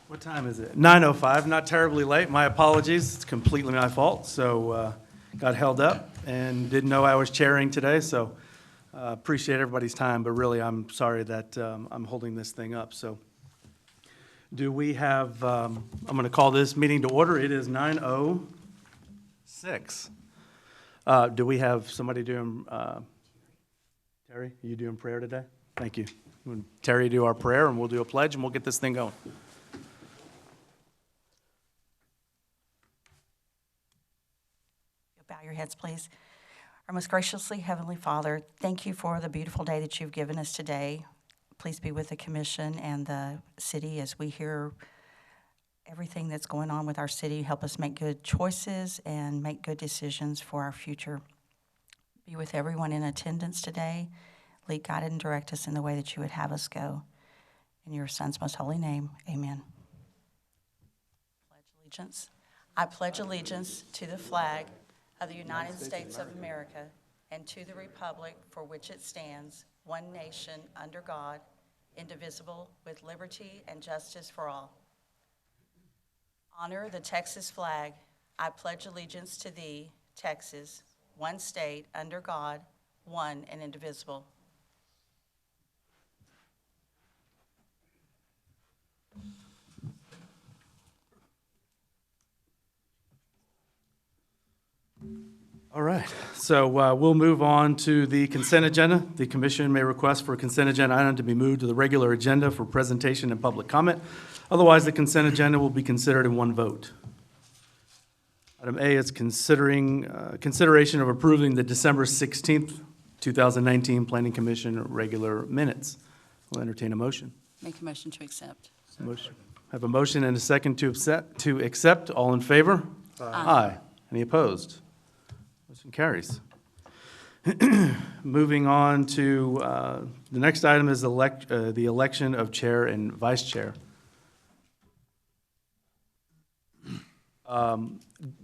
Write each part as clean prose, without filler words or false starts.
What time is it? 9:05, not terribly late. My apologies. It's completely my fault. So got held up and didn't know I was chairing today. So appreciate everybody's time, but really I'm sorry that I'm holding this thing up. So do we have, I'm going to call this meeting to order. It is 9:06. Do we have somebody doing, Terry, are you doing prayer today? Thank you. Terry, do our prayer and we'll do a pledge and we'll get this thing going. Bow your heads, please. Our most graciously Heavenly Father, thank you for the beautiful day that you've given us today. Please be with the commission and the city as we hear everything that's going on with our city. Help us make good choices and make good decisions for our future. Be with everyone in attendance today. Lead, guide, and direct us in the way that you would have us go. In your Son's most holy name, amen. Pledge allegiance. I pledge allegiance to the flag of the United States of America and to the republic for which it stands, one nation, under God, indivisible, with liberty and justice for all. Honor the Texas flag. I pledge allegiance to thee, Texas, one state, under God, one and indivisible. All right, so we'll move on to the consent agenda. The commission may request for a consent agenda item to be moved to the regular agenda for presentation and public comment. Otherwise, the consent agenda will be considered in one vote. Item A is consideration of approving the December 16th, 2019 Planning Commission regular minutes. We'll entertain a motion. Make a motion to accept. Motion. Have a motion and a second to accept. All in favor? Aye. Any opposed? Motion carries. Moving on to the next item is the election of chair and vice chair.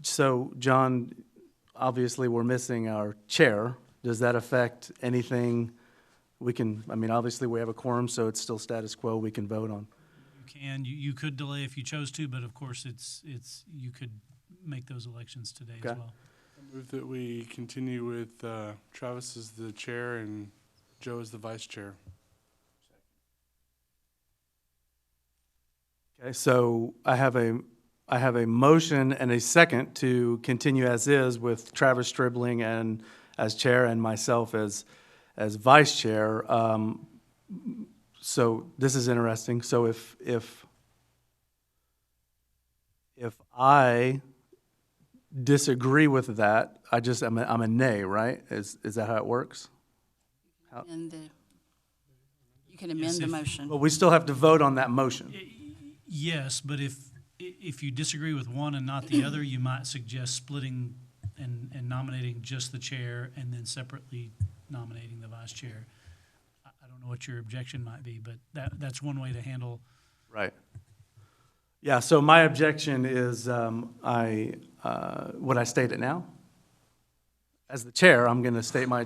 So, John, obviously we're missing our chair. Does that affect anything? Obviously we have a quorum, so it's still status quo. We can vote on. You could delay if you chose to, but of course you could make those elections today as well. I move that we continue with Travis as the chair and Joe as the vice chair. Okay, so I have a motion and a second to continue as is with Travis Stribling and as chair and myself as vice chair. So this is interesting. So if I disagree with that, I'm a nay, right? Is that how it works? You can amend the motion. But we still have to vote on that motion. Yes, but if you disagree with one and not the other, you might suggest splitting and nominating just the chair and then separately nominating the vice chair. I don't know what your objection might be, but that's one way to handle. Right. Yeah, so my objection is, would I state it now? As the chair, I'm going to state my,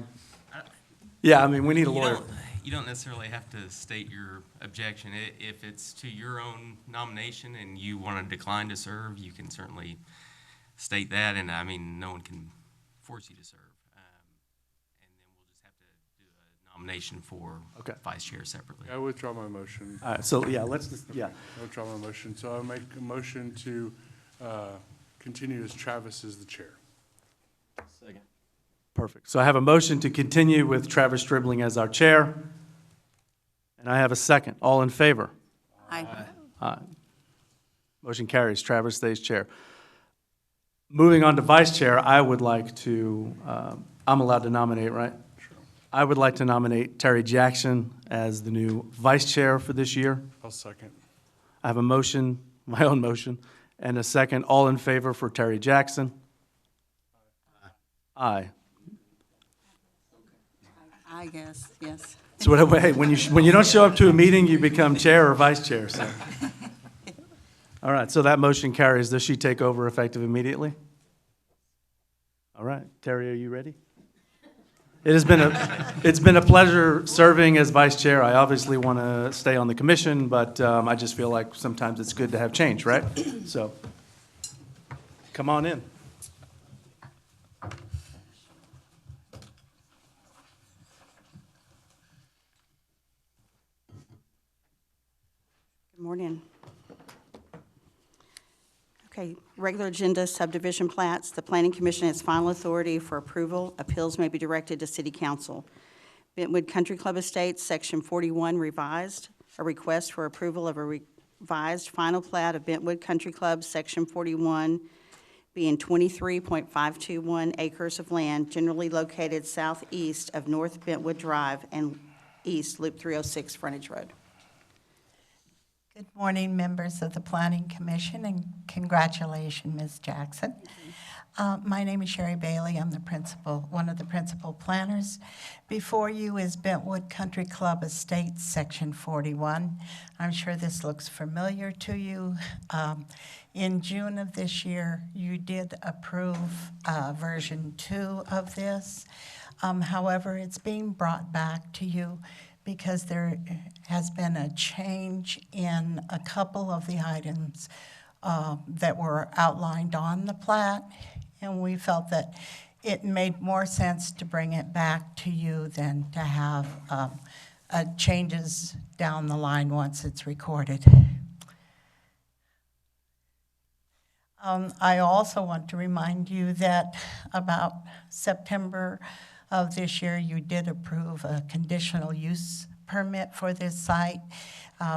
we need a lawyer. You don't necessarily have to state your objection. If it's to your own nomination and you want to decline to serve, you can certainly state that, and no one can force you to serve. And then we'll just have to do a nomination for vice chair separately. I withdraw my motion. All right, so let's just, I withdraw my motion. So I'll make a motion to continue as Travis as the chair. Second. Perfect. So I have a motion to continue with Travis Stribling as our chair, and I have a second. All in favor? Aye. Aye. Motion carries. Travis stays chair. Moving on to vice chair, I would like to, I'm allowed to nominate, right? Sure. I would like to nominate Terry Jackson as the new vice chair for this year. I'll second. I have a motion, my own motion, and a second. All in favor for Terry Jackson? Aye. I guess, yes. So when you don't show up to a meeting, you become chair or vice chair. So. All right, so that motion carries. Does she take over effective immediately? All right, Terry, are you ready? It's been a pleasure serving as vice chair. I obviously want to stay on the commission, but I just feel like sometimes it's good to have change, right? So, come on in. Good morning. Okay, regular agenda subdivision plats. The Planning Commission has final authority for approval. Appeals may be directed to City Council. Bentwood Country Club Estates, Section 41 revised. A request for approval of a revised final plat of Bentwood Country Club, Section 41, being 23.521 acres of land generally located southeast of North Bentwood Drive and east Loop 306 Frontage Road. Good morning, members of the Planning Commission, and congratulations, Ms. Jackson. My name is Sherry Bailey. I'm one of the principal planners. Before you is Bentwood Country Club Estates, Section 41. I'm sure this looks familiar to you. In June of this year, you did approve version 2 of this. However, it's being brought back to you because there has been a change in a couple of the items that were outlined on the plat, and we felt that it made more sense to bring it back to you than to have changes down the line once it's recorded. I also want to remind you that about September of this year, you did approve a conditional use permit for this site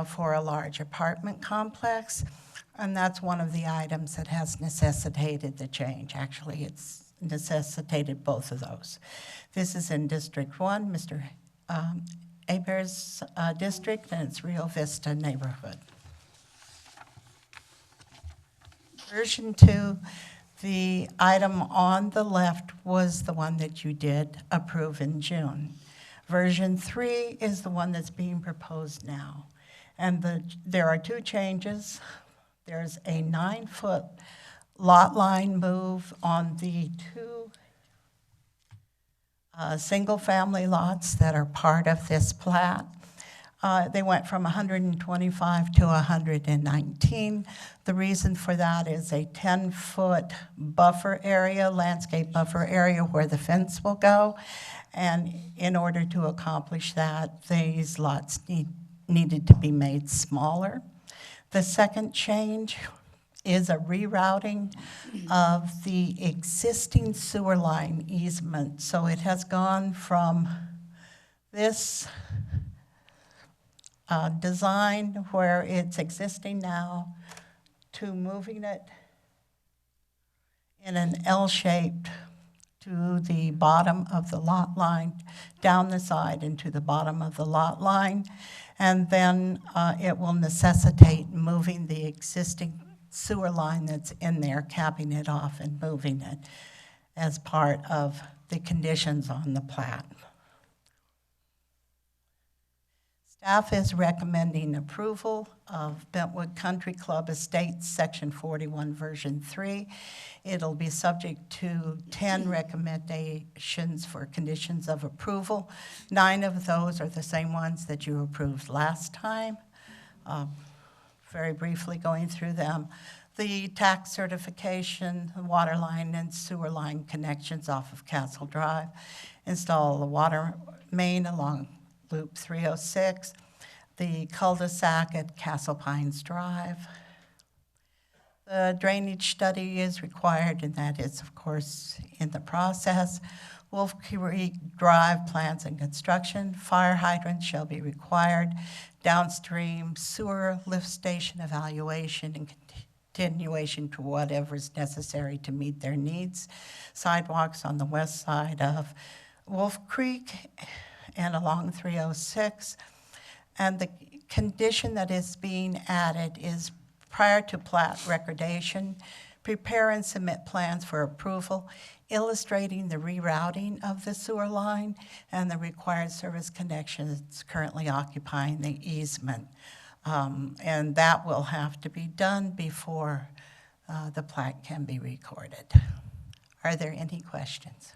for a large apartment complex, and that's one of the items that has necessitated the change. Actually, it's necessitated both of those. This is in District 1, Mr. Abear's district, and it's Rio Vista neighborhood. Version 2, the item on the left was the one that you did approve in June. Version 3 is the one that's being proposed now. And there are 2 changes. There's a 9-foot lot line move on the 2 single-family lots that are part of this plat. They went from 125 to 119. The reason for that is a 10-foot buffer area, landscape buffer area where the fence will go. And in order to accomplish that, these lots needed to be made smaller. The second change is a rerouting of the existing sewer line easement. So it has gone from this design where it's existing now to moving it in an L-shaped to the bottom of the lot line, down the side into the bottom of the lot line, and then it will necessitate moving the existing sewer line that's in there, capping it off and moving it as part of the conditions on the plat. Staff is recommending approval of Bentwood Country Club Estates, Section 41, Version 3. It'll be subject to 10 recommendations for conditions of approval. 9 of those are the same ones that you approved last time. Very briefly going through them. The tax certification, the water line and sewer line connections off of Castle Drive. Install the water main along Loop 306, the cul-de-sac at Castle Pines Drive. The drainage study is required, and that is, of course, in the process. Wolf Creek Drive plans and construction. Fire hydrants shall be required. Downstream sewer lift station evaluation and continuation to whatever is necessary to meet their needs. Sidewalks on the west side of Wolf Creek and along 306. And the condition that is being added is prior to plat recordation, prepare and submit plans for approval illustrating the rerouting of the sewer line and the required service connection that's currently occupying the easement. And that will have to be done before the plat can be recorded. Are there any questions?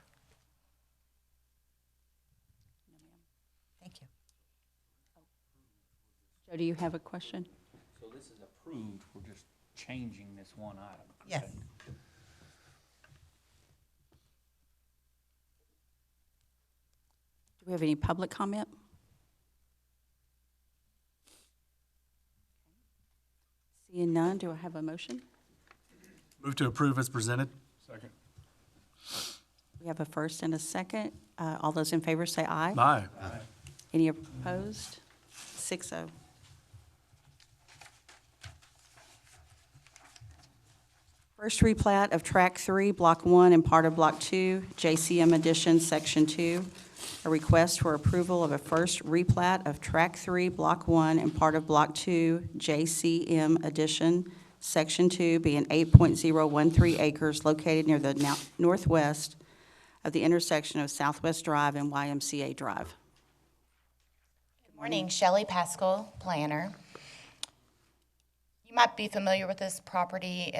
So do you have a question? So this is approved, we're just changing this one item. Yes. correct? Do we have any public comment? Seeing none, do I have a motion? Move to approve as presented. Second. We have a first and a second. All those in favor say aye. Aye. Any opposed? 6-0. First replat of Track 3, Block 1, and part of Block 2, JCM Edition, Section 2. A request for approval of a first replat of Track 3, Block 1, and part of Block 2, JCM Edition, Section 2, being 8.013 acres located near the northwest of the intersection of Southwest Drive and YMCA Drive. Good morning, Shelley Pascal, planner. You might be familiar with this property.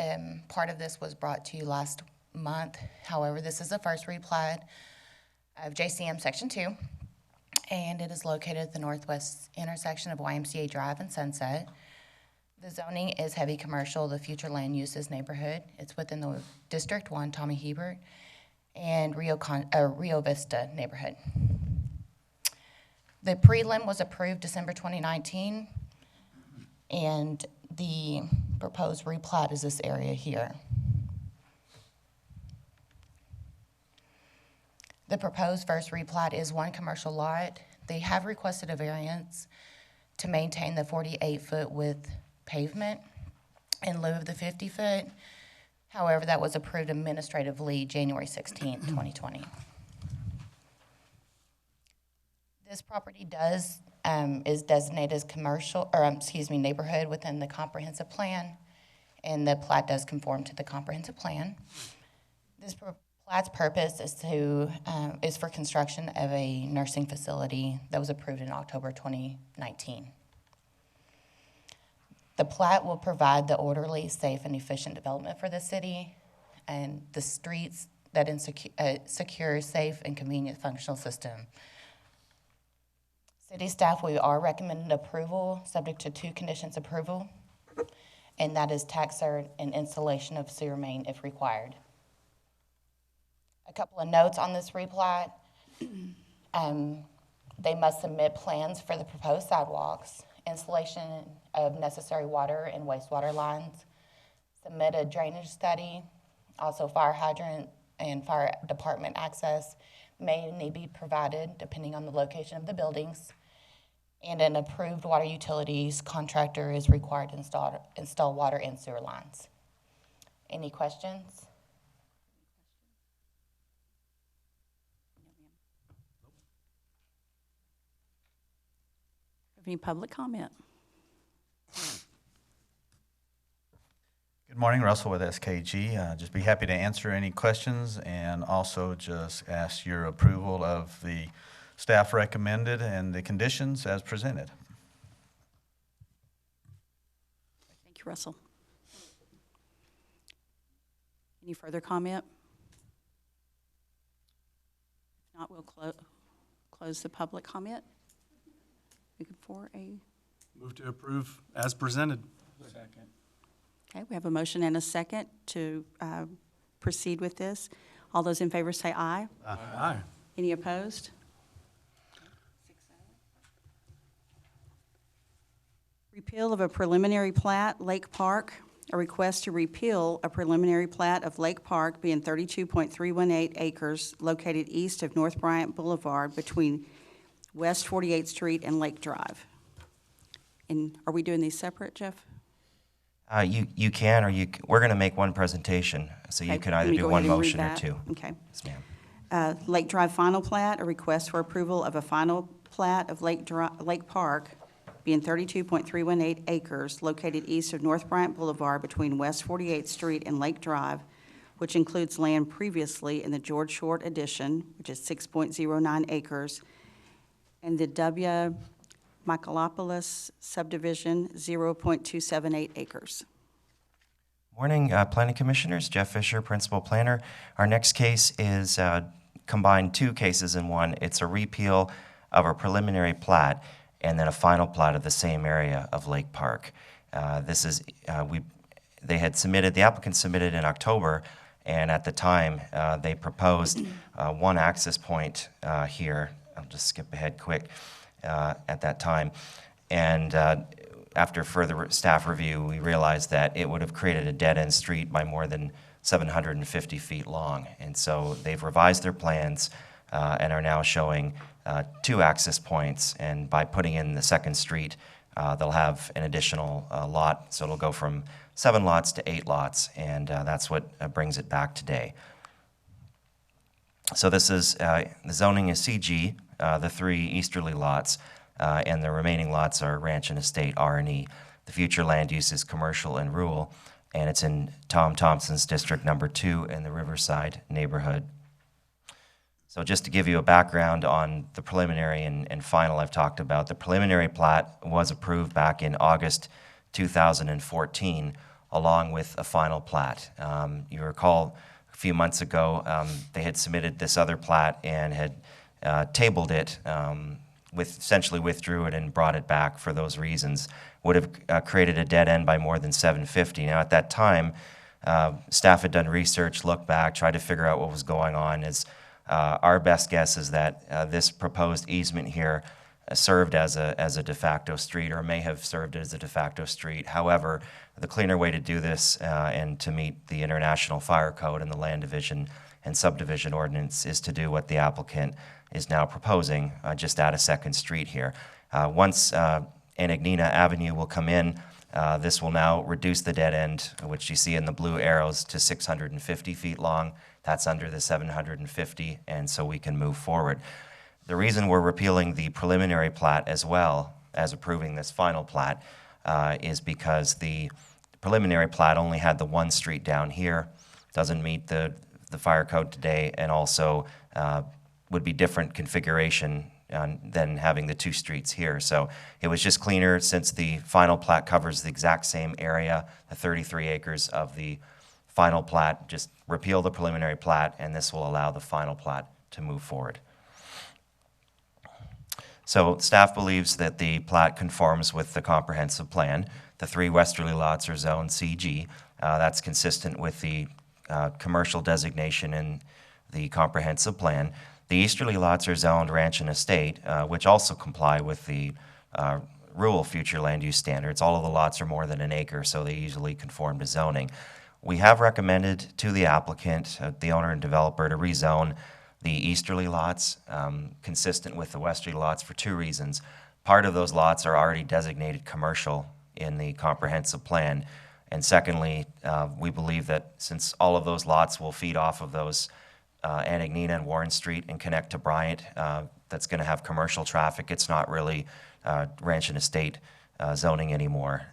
Part of this was brought to you last month. However, this is the first replat of JCM Section 2, and it is located at the northwest intersection of YMCA Drive and Sunset. The zoning is heavy commercial. The future land use is neighborhood. It's within the District 1, Tommy Hebert, and Rio Vista neighborhood. The prelim was approved December 2019, and the proposed replat is this area here. The proposed first replat is one commercial lot. They have requested a variance to maintain the 48-foot width pavement in lieu of the 50-foot. However, that was approved administratively January 16, 2020. This property is designated as commercial, neighborhood within the comprehensive plan, and the plat does conform to the comprehensive plan. This plat's purpose is for construction of a nursing facility that was approved in October 2019. The plat will provide the orderly, safe, and efficient development for the city and the streets that secure, safe, and convenient functional system. City staff, we are recommending approval, subject to 2 conditions approval, and that is tax cert and installation of sewer main if required. A couple of notes on this replat. They must submit plans for the proposed sidewalks, installation of necessary water and wastewater lines, submit a drainage study, also fire hydrant and fire department access may need to be provided depending on the location of the buildings, and an approved water utilities contractor is required to install water and sewer lines. Any questions? Any public comment? Good morning, Russell with SKG. Just be happy to answer any questions and also just ask your approval of the staff recommended and the conditions as presented. Thank you, Russell. Any further comment? If not, we'll close the public comment. Looking for a, Move to approve as presented. Second. okay, we have a motion and a second to proceed with this. All those in favor say aye. Aye. Any opposed? 6-0. Repeal of a preliminary plat, Lake Park. A request to repeal a preliminary plat of Lake Park being 32.318 acres located east of North Bryant Boulevard between West 48th Street and Lake Drive. And are we doing these separate, Jeff? You can, or we're going to make one presentation, so you Okay, can let either me do go one ahead and read motion or that. 2. Okay. Yes, ma'am. Lake Drive final plat, a request for approval of a final plat of Lake Park being 32.318 acres located east of North Bryant Boulevard between West 48th Street and Lake Drive, which includes land previously in the George Short addition, which is 6.09 acres, and the W. Michaelopoulos subdivision, 0.278 acres. Morning, Planning Commissioners. Jeff Fisher, Principal Planner. Our next case is combined 2 cases in one. It's a repeal of a preliminary plat. and then a final plat of the same area of Lake Park. They had submitted, the applicant submitted in October, and at the time, they proposed one access point here. I'll just skip ahead quick at that time. And after further staff review, we realized that it would have created a dead-end street by more than 750 feet long. And so they've revised their plans and are now showing 2 access points. And by putting in the second street, they'll have an additional lot. So it'll go from 7 lots to 8 lots, and that's what brings it back today. So this is, the zoning is CG, the 3 easterly lots, and the remaining lots are ranch and estate, R&E. The future land use is commercial and rural, and it's in Tom Thompson's District Number 2 in the Riverside neighborhood. So just to give you a background on the preliminary and final I've talked about, the preliminary plat was approved back in August 2014, along with a final plat. You recall a few months ago, they had submitted this other plat and had tabled it, essentially withdrew it and brought it back for those reasons. Would have created a dead end by more than 750. Now at that time, staff had done research, looked back, tried to figure out what was going on. Our best guess is that this proposed easement here served as a de facto street, or may have served as a de facto street. However, the cleaner way to do this and to meet the International Fire Code and the Land Division and Subdivision Ordinance is to do what the applicant is now proposing, just add a second street here. Once Anagnina Avenue will come in, this will now reduce the dead end, which you see in the blue arrows, to 650 feet long. That's under the 750, and so we can move forward. The reason we're repealing the preliminary plat as well as approving this final plat is because the preliminary plat only had the 1 street down here, doesn't meet the fire code today, and also would be different configuration than having the 2 streets here. So it was just cleaner, since the final plat covers the exact same area, the 33 acres of the final plat, just repeal the preliminary plat, and this will allow the final plat to move forward. So staff believes that the plat conforms with the comprehensive plan. The 3 westerly lots are zoned CG. That's consistent with the commercial designation in the comprehensive plan. The easterly lots are zoned ranch and estate, which also comply with the rural future land use standards. All of the lots are more than an acre, so they easily conform to zoning. We have recommended to the applicant, the owner and developer, to rezone the easterly lots consistent with the westerly lots for 2 reasons. Part of those lots are already designated commercial in the comprehensive plan. And secondly, we believe that since all of those lots will feed off of those Anagnina and Warren Street and connect to Bryant, that's going to have commercial traffic. It's not really ranch and estate zoning anymore.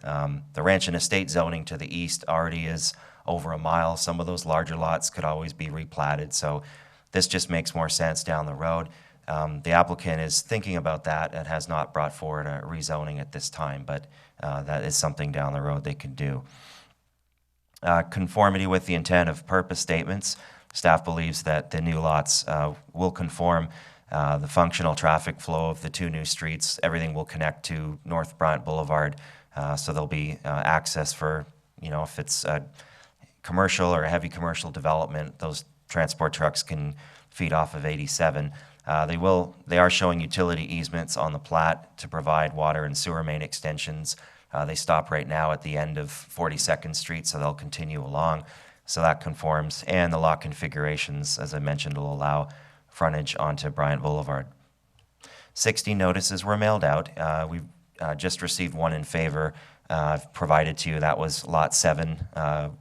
The ranch and estate zoning to the east already is over a mile. Some of those larger lots could always be replatted, so this just makes more sense down the road. The applicant is thinking about that and has not brought forward a rezoning at this time, but that is something down the road they could do. Conformity with the intent of purpose statements. Staff believes that the new lots will conform. The functional traffic flow of the 2 new streets, everything will connect to North Bryant Boulevard, so there'll be access for, if it's a commercial or a heavy commercial development, those transport trucks can feed off of 87. They are showing utility easements on the plat to provide water and sewer main extensions. They stop right now at the end of 42nd Street, so they'll continue along. So that conforms, and the lot configurations, as I mentioned, will allow frontage onto Bryant Boulevard. 60 notices were mailed out. We've just received 1 in favor. I've provided to you, that was Lot 7,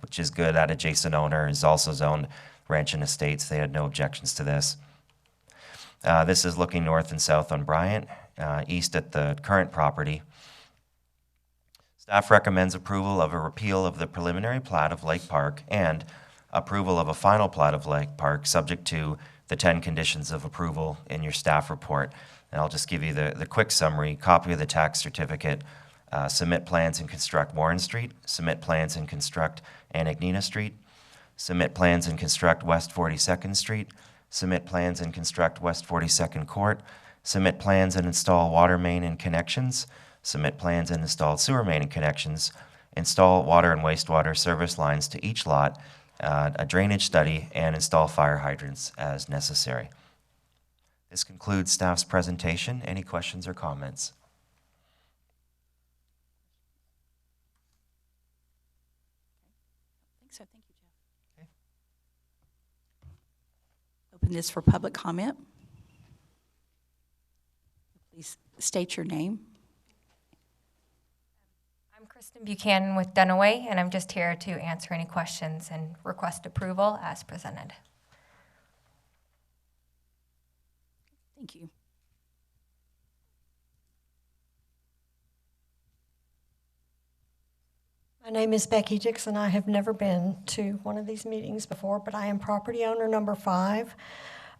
which is good. That adjacent owner is also zoned ranch and estates. They had no objections to this. This is looking north and south on Bryant, east at the current property. Staff recommends approval of a repeal of the preliminary plat of Lake Park and approval of a final plat of Lake Park, subject to the 10 conditions of approval in your staff report. And I'll just give you the quick summary. Copy of the tax certificate. Submit plans and construct Warren Street. Submit plans and construct Anagnina Street. Submit plans and construct West 42nd Street. Submit plans and construct West 42nd Court. submit plans and install water main and connections, submit plans and install sewer main and connections, install water and wastewater service lines to each lot, a drainage study, and install fire hydrants as necessary. This concludes staff's presentation. Any questions or comments? I think so. Thank you, Jeff. Open this for public comment. Please state your name. I'm Kristen Buchanan with Dunaway, and I'm just here to answer any questions and request approval as presented. Thank you. My name is Becky Dixon. I have never been to one of these meetings before, but I am property owner number 5.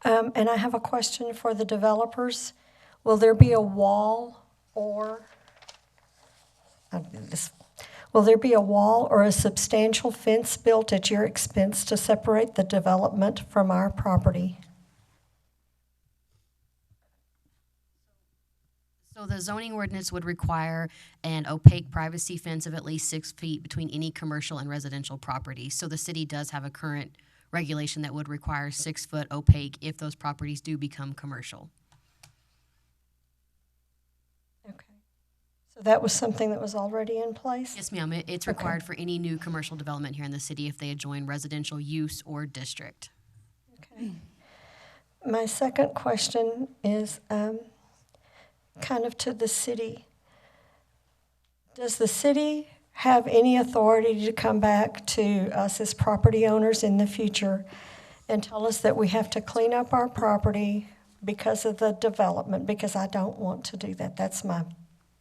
And I have a question for the developers. Will there be a wall or a substantial fence built at your expense to separate the development from our property? So the zoning ordinance would require an opaque privacy fence of at least 6 feet between any commercial and residential property. So the city does have a current regulation that would require 6-foot opaque if those properties do become commercial. Okay. So that was something that was already in place? Yes, ma'am. It's required for any new commercial development here in the city if they adjoin residential use or district. Okay. My second question is kind of to the city. Does the city have any authority to come back to us as property owners in the future and tell us that we have to clean up our property because of the development? Because I don't want to do that. That's my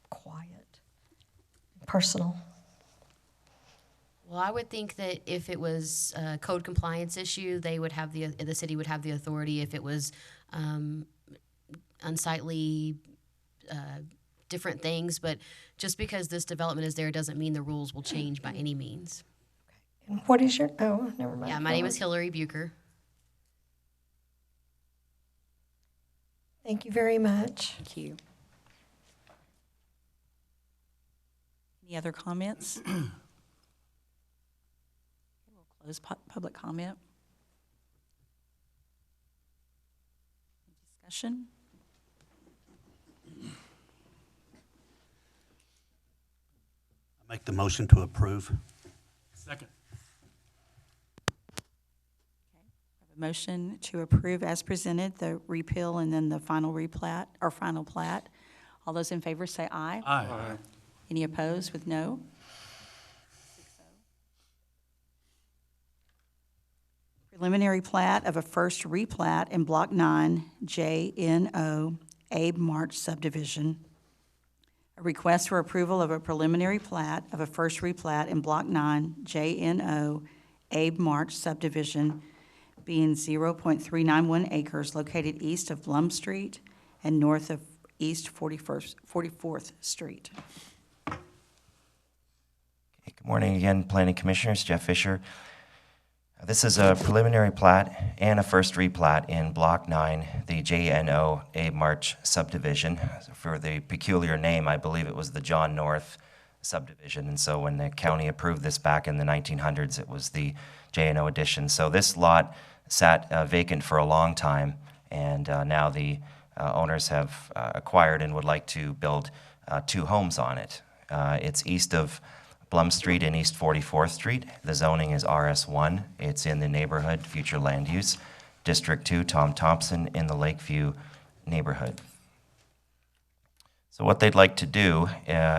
quiet, personal. Well, I would think that if it was a code compliance issue, they would have the city would have the authority. If it was unsightly, different things, but just because this development is there doesn't mean the rules will change by any means. And what is your, oh, never mind. Yeah, my name is Hillary Bucher. Thank you very much. Thank you. Any other comments? We'll close public comment. Discussion? Make the motion to approve. Second. A motion to approve as presented, the repeal and then the final replat, or final plat. All those in favor say aye. Aye. Any opposed with no? 6-0. Preliminary plat of a first replat in Block 9, JNO, Abe March subdivision. A request for approval of a preliminary plat of a first replat in Block 9, JNO, Abe March subdivision, being 0.391 acres located east of Blum Street and north of East 44th Street. Okay, good morning again, Planning Commissioners. Jeff Fisher. This is a preliminary plat and a first replat in Block 9, the JNO Abe March subdivision. For the peculiar name, I believe it was the John North subdivision. And so when the county approved this back in the 1900s, it was the JNO addition. So this lot sat vacant for a long time, and now the owners have acquired and would like to build 2 homes on it. It's east of Blum Street and East 44th Street. The zoning is RS1. It's in the neighborhood future land use. District 2, Tom Thompson, in the Lakeview neighborhood. So what they'd like to do,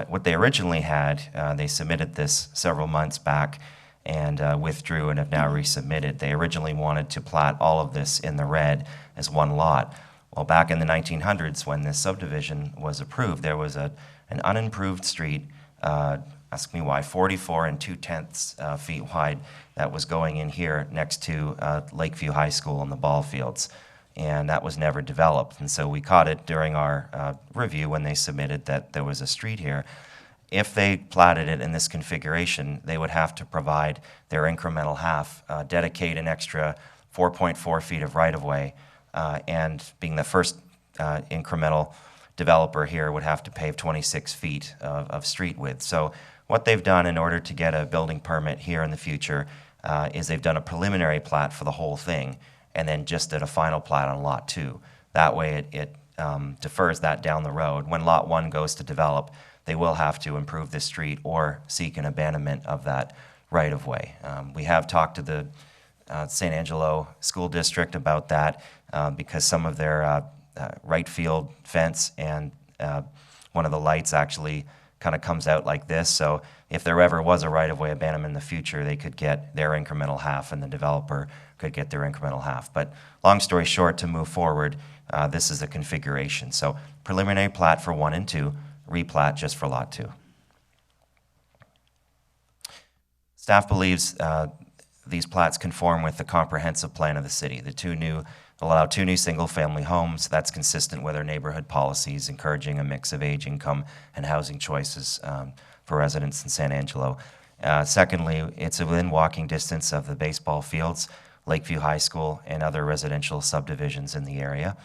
what they originally had, they submitted this several months back and withdrew and have now resubmitted. They originally wanted to plat all of this in the red as one lot. Well, back in the 1900s, when this subdivision was approved, there was an unimproved street, ask me why, 44 2/10 feet wide, that was going in here next to Lakeview High School and the ball fields. And that was never developed. And so we caught it during our review when they submitted that there was a street here. If they platted it in this configuration, they would have to provide their incremental half, dedicate an extra 4.4 feet of right-of-way, and being the first incremental developer here would have to pave 26 feet of street width. So what they've done in order to get a building permit here in the future is they've done a preliminary plat for the whole thing and then just did a final plat on Lot 2. That way it defers that down the road. When Lot 1 goes to develop, they will have to improve this street or seek an abandonment of that right-of-way. We have talked to the St. Angelo School District about that because some of their right field fence and one of the lights actually kind of comes out like this. So if there ever was a right-of-way abandonment in the future, they could get their incremental half and the developer could get their incremental half. But long story short, to move forward, this is a configuration. So preliminary plat for 1 and 2, replat just for Lot 2. Staff believes these plats conform with the comprehensive plan of the city. The two new allow 2 new single-family homes. That's consistent with our neighborhood policies, encouraging a mix of age, income, and housing choices for residents in San Angelo. Secondly, it's within walking distance of the baseball fields, Lakeview High School, and other residential subdivisions in the area.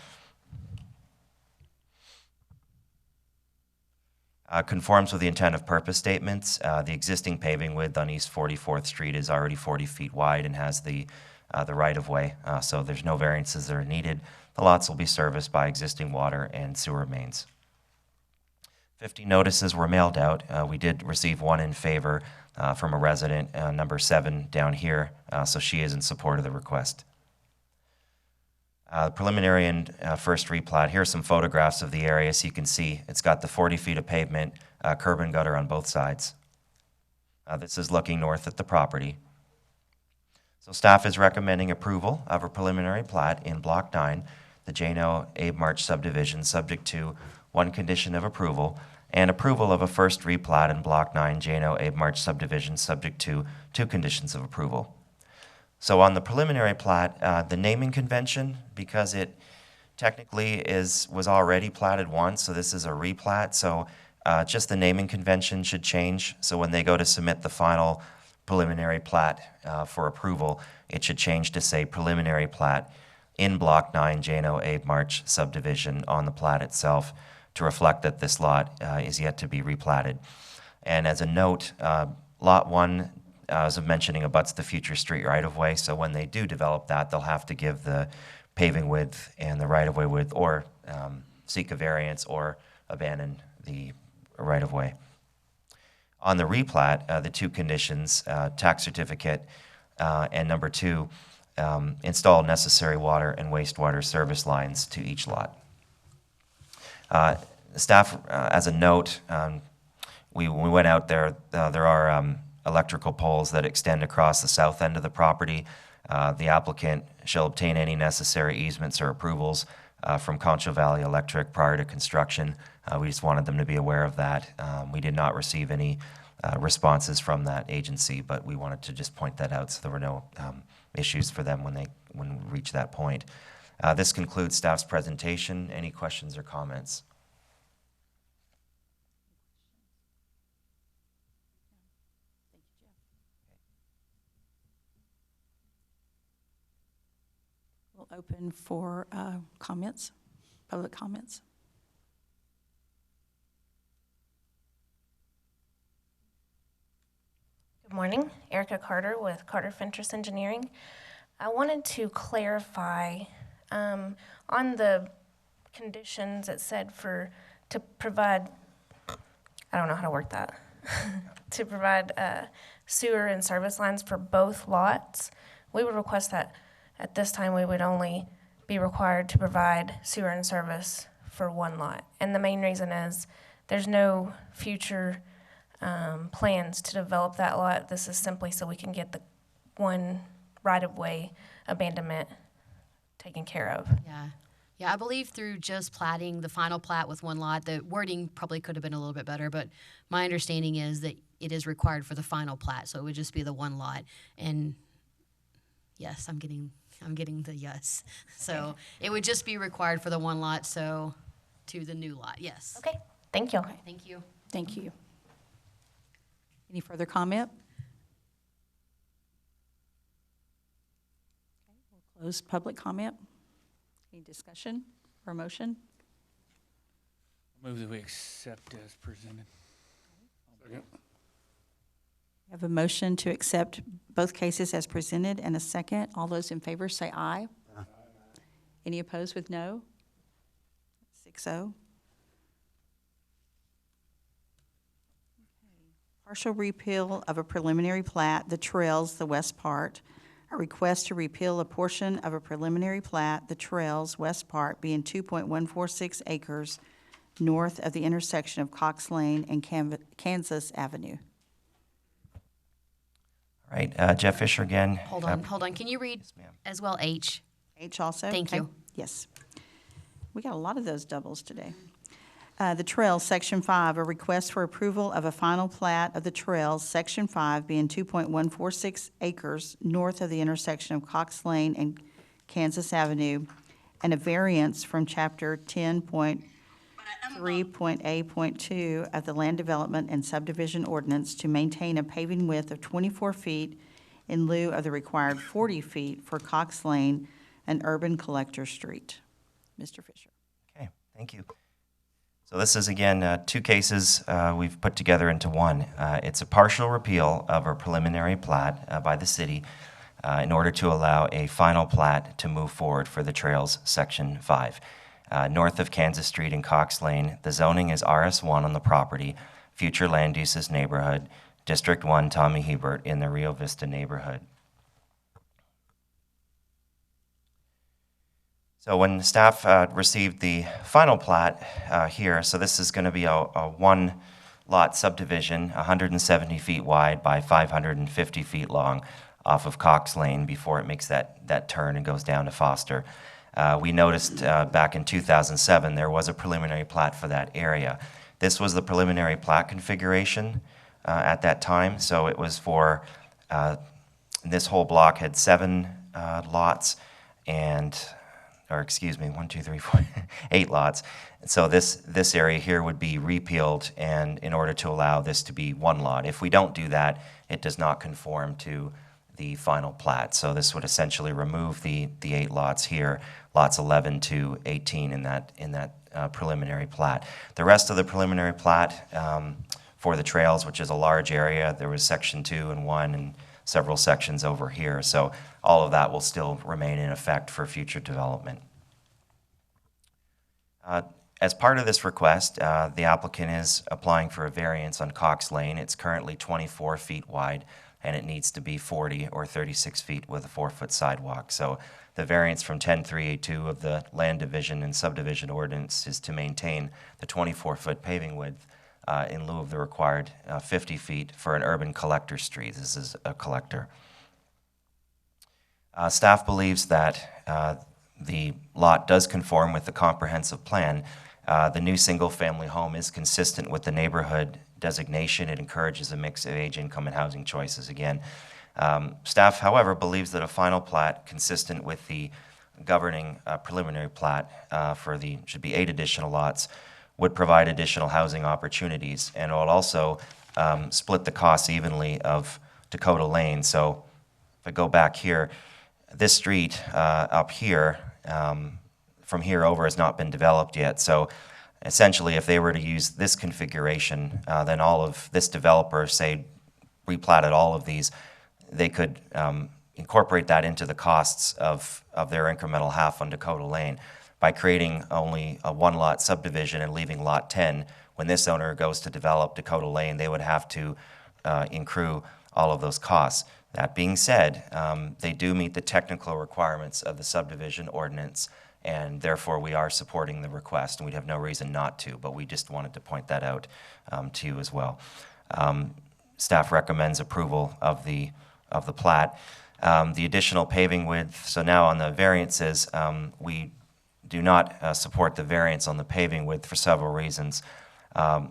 Conforms with the intent of purpose statements. The existing paving width on East 44th Street is already 40 feet wide and has the right-of-way, so there's no variances that are needed. The lots will be serviced by existing water and sewer mains. 50 notices were mailed out. We did receive one in favor from a resident, number 7 down here, so she is in support of the request. Preliminary and first replat. Here are some photographs of the area so you can see it's got the 40 feet of pavement, curb and gutter on both sides. This is looking north at the property. So staff is recommending approval of a preliminary plat in Block 9, the Jano Abe March subdivision, subject to one condition of approval, and approval of a first replat in Block 9, Jano Abe March subdivision, subject to 2 conditions of approval. So on the preliminary plat, the naming convention, because it technically was already platted once, so this is a replat, so just the naming convention should change. So when they go to submit the final preliminary plat for approval, it should change to say preliminary plat in Block 9 Jano Abe March subdivision on the plat itself to reflect that this lot is yet to be replatted. And as a note, Lot 1, as I'm mentioning, abuts the future street right-of-way, so when they do develop that, they'll have to give the paving width and the right-of-way width or seek a variance or abandon the right-of-way. On the replat, the 2 conditions, tax certificate, and number 2, install necessary water and wastewater service lines to each lot. Staff, as a note, when we went out there, there are electrical poles that extend across the south end of the property. The applicant shall obtain any necessary easements or approvals from Concho Valley Electric prior to construction. We just wanted them to be aware of that. We did not receive any responses from that agency, but we wanted to just point that out so there were no issues for them when we reach that point. This concludes staff's presentation. Any questions or comments? We'll open for comments, public comments. Good morning, Erica Carter with Carter Fentress Engineering. I wanted to clarify on the conditions it said to provide, I don't know how to work that, to provide sewer and service lines for both lots. We would request that at this time we would only be required to provide sewer and service for one lot. And the main reason is there's no future plans to develop that lot. This is simply so we can get the one right-of-way abandonment taken care of. Yeah, I believe through just platting the final plat with one lot, the wording probably could have been a little bit better, but my understanding is that it is required for the final plat, so it would just be the one lot. And yes, I'm getting the yes. So it would just be required for the one lot, so to the new lot, yes. Okay, thank you. Okay, thank you. Thank you. Any further comment? Okay, we'll close public comment. Any discussion or motion? Move that we accept as presented. Second. We have a motion to accept both cases as presented and a second. All those in favor say aye. Aye. Any opposed with no? 6-0. Partial repeal of a preliminary plat, the Trails, the west part. A request to repeal a portion of a preliminary plat, the Trails, west part, being 2.146 acres north of the intersection of Cox Lane and Kansas Avenue. All right, Jeff Fisher again. Hold on. Can you read as well H? H also? Thank Okay. you. Yes. We got a lot of those doubles today. The Trails, Section 5, a request for approval of a final plat of the Trails, Section 5, being 2.146 acres north of the intersection of Cox Lane and Kansas Avenue, and a variance from Chapter 10.3.A.2 of the Land Development and Subdivision Ordinance to maintain a paving width of 24 feet in lieu of the required 40 feet for Cox Lane and Urban Collector Street. Mr. Fisher. Okay, thank you. So this is, again, two cases we've put together into one. It's a partial repeal of a preliminary plat by the city in order to allow a final plat to move forward for the Trails Section 5. North of Kansas Street and Cox Lane, the zoning is RS1 on the property, future land uses neighborhood, District 1, Tommy Hebert, in the Rio Vista neighborhood. So when staff received the final plat here, so this is going to be a one-lot subdivision, 170 feet wide by 550 feet long off of Cox Lane before it makes that turn and goes down to Foster. We noticed back in 2007 there was a preliminary plat for that area. This was the preliminary plat configuration at that time, so it was for, this whole block had 7 lots and, or excuse me, 1, 2, 3, 4, 8 lots. So this area here would be repealed, and in order to allow this to be 1 lot. If we don't do that, it does not conform to the final plat. So this would essentially remove the 8 lots here, lots 11 to 18 in that preliminary plat. The rest of the preliminary plat for the Trails, which is a large area, there was Section 2 and 1 and several sections over here. So all of that will still remain in effect for future development. As part of this request, the applicant is applying for a variance on Cox Lane. It's currently 24 feet wide, and it needs to be 40 or 36 feet with a 4-foot sidewalk. So the variance from 10.3A2 of the Land Division and Subdivision Ordinance is to maintain the 24-foot paving width in lieu of the required 50 feet for an urban collector street. This is a collector. Staff believes that the lot does conform with the comprehensive plan. The new single-family home is consistent with the neighborhood designation. It encourages a mix of age, income, and housing choices again. Staff, however, believes that a final plat consistent with the governing preliminary plat should be 8 additional lots, would provide additional housing opportunities, and it will also split the costs evenly of Dakota Lane. So if I go back here, this street up here, from here over has not been developed yet. So essentially, if they were to use this configuration, then all of this developer, say, replatted all of these, they could incorporate that into the costs of their incremental half on Dakota Lane by creating only a 1-lot subdivision and leaving Lot 10. When this owner goes to develop Dakota Lane, they would have to accrue all of those costs. That being said, they do meet the technical requirements of the subdivision ordinance, and therefore we are supporting the request, and we'd have no reason not to, but we just wanted to point that out to you as well. Staff recommends approval of the plat. The additional paving width, so now on the variances, we do not support the variance on the paving width for several reasons.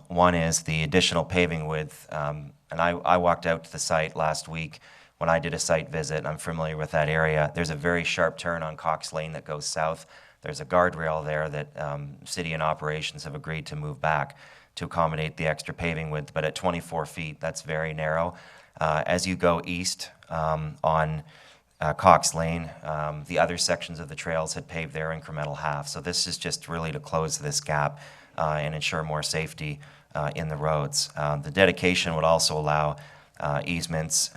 One is the additional paving width, and I walked out to the site last week when I did a site visit. I'm familiar with that area. There's a very sharp turn on Cox Lane that goes south. There's a guardrail there that city and operations have agreed to move back to accommodate the extra paving width, but at 24 feet, that's very narrow. As you go east on Cox Lane, the other sections of the trails had paved their incremental half. So this is just really to close this gap and ensure more safety in the roads. The dedication would also allow easements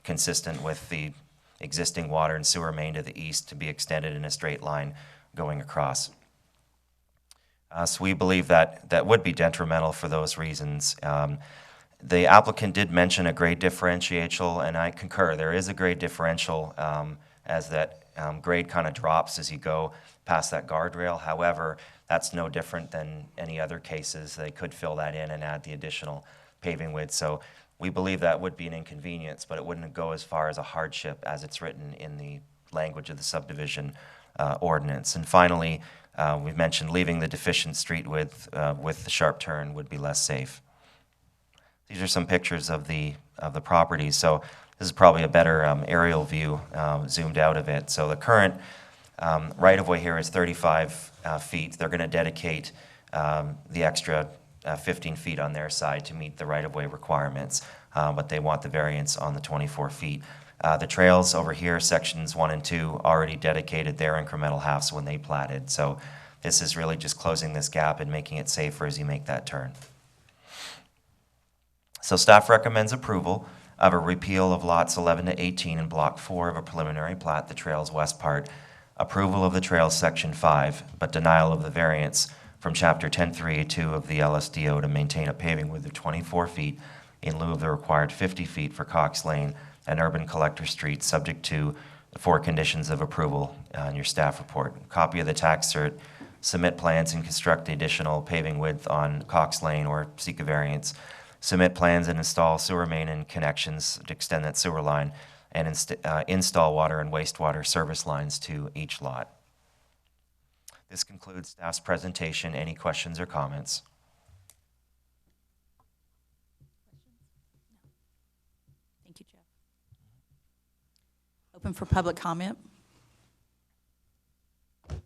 consistent with the existing water and sewer main to the east to be extended in a straight line going across. So we believe that that would be detrimental for those reasons. The applicant did mention a grade differential, and I concur. There is a grade differential as that grade kind of drops as you go past that guardrail. However, that's no different than any other cases. They could fill that in and add the additional paving width. So we believe that would be an inconvenience, but it wouldn't go as far as a hardship as it's written in the language of the subdivision ordinance. And finally, we've mentioned leaving the deficient street width with the sharp turn would be less safe. These are some pictures of the property. So this is probably a better aerial view zoomed out of it. So the current right-of-way here is 35 feet. They're going to dedicate the extra 15 feet on their side to meet the right-of-way requirements, but they want the variance on the 24 feet. The trails over here, sections 1 and 2, already dedicated their incremental halves when they platted. So this is really just closing this gap and making it safer as you make that turn. So staff recommends approval of a repeal of lots 11 to 18 in Block 4 of a preliminary plat, the trail's west part, approval of the trail's section 5, but denial of the variance from Chapter 10.3A2 of the LSDO to maintain a paving width of 24 feet in lieu of the required 50 feet for Cox Lane and Urban Collector Street, subject to the 4 conditions of approval in your staff report. Copy of the tax cert, submit plans and construct the additional paving width on Cox Lane or seek a variance, submit plans and install sewer main and connections to extend that sewer line, and install water and wastewater service lines to each lot. This concludes staff's presentation. Any questions or comments? Thank you, Jeff. Open for public comment. Good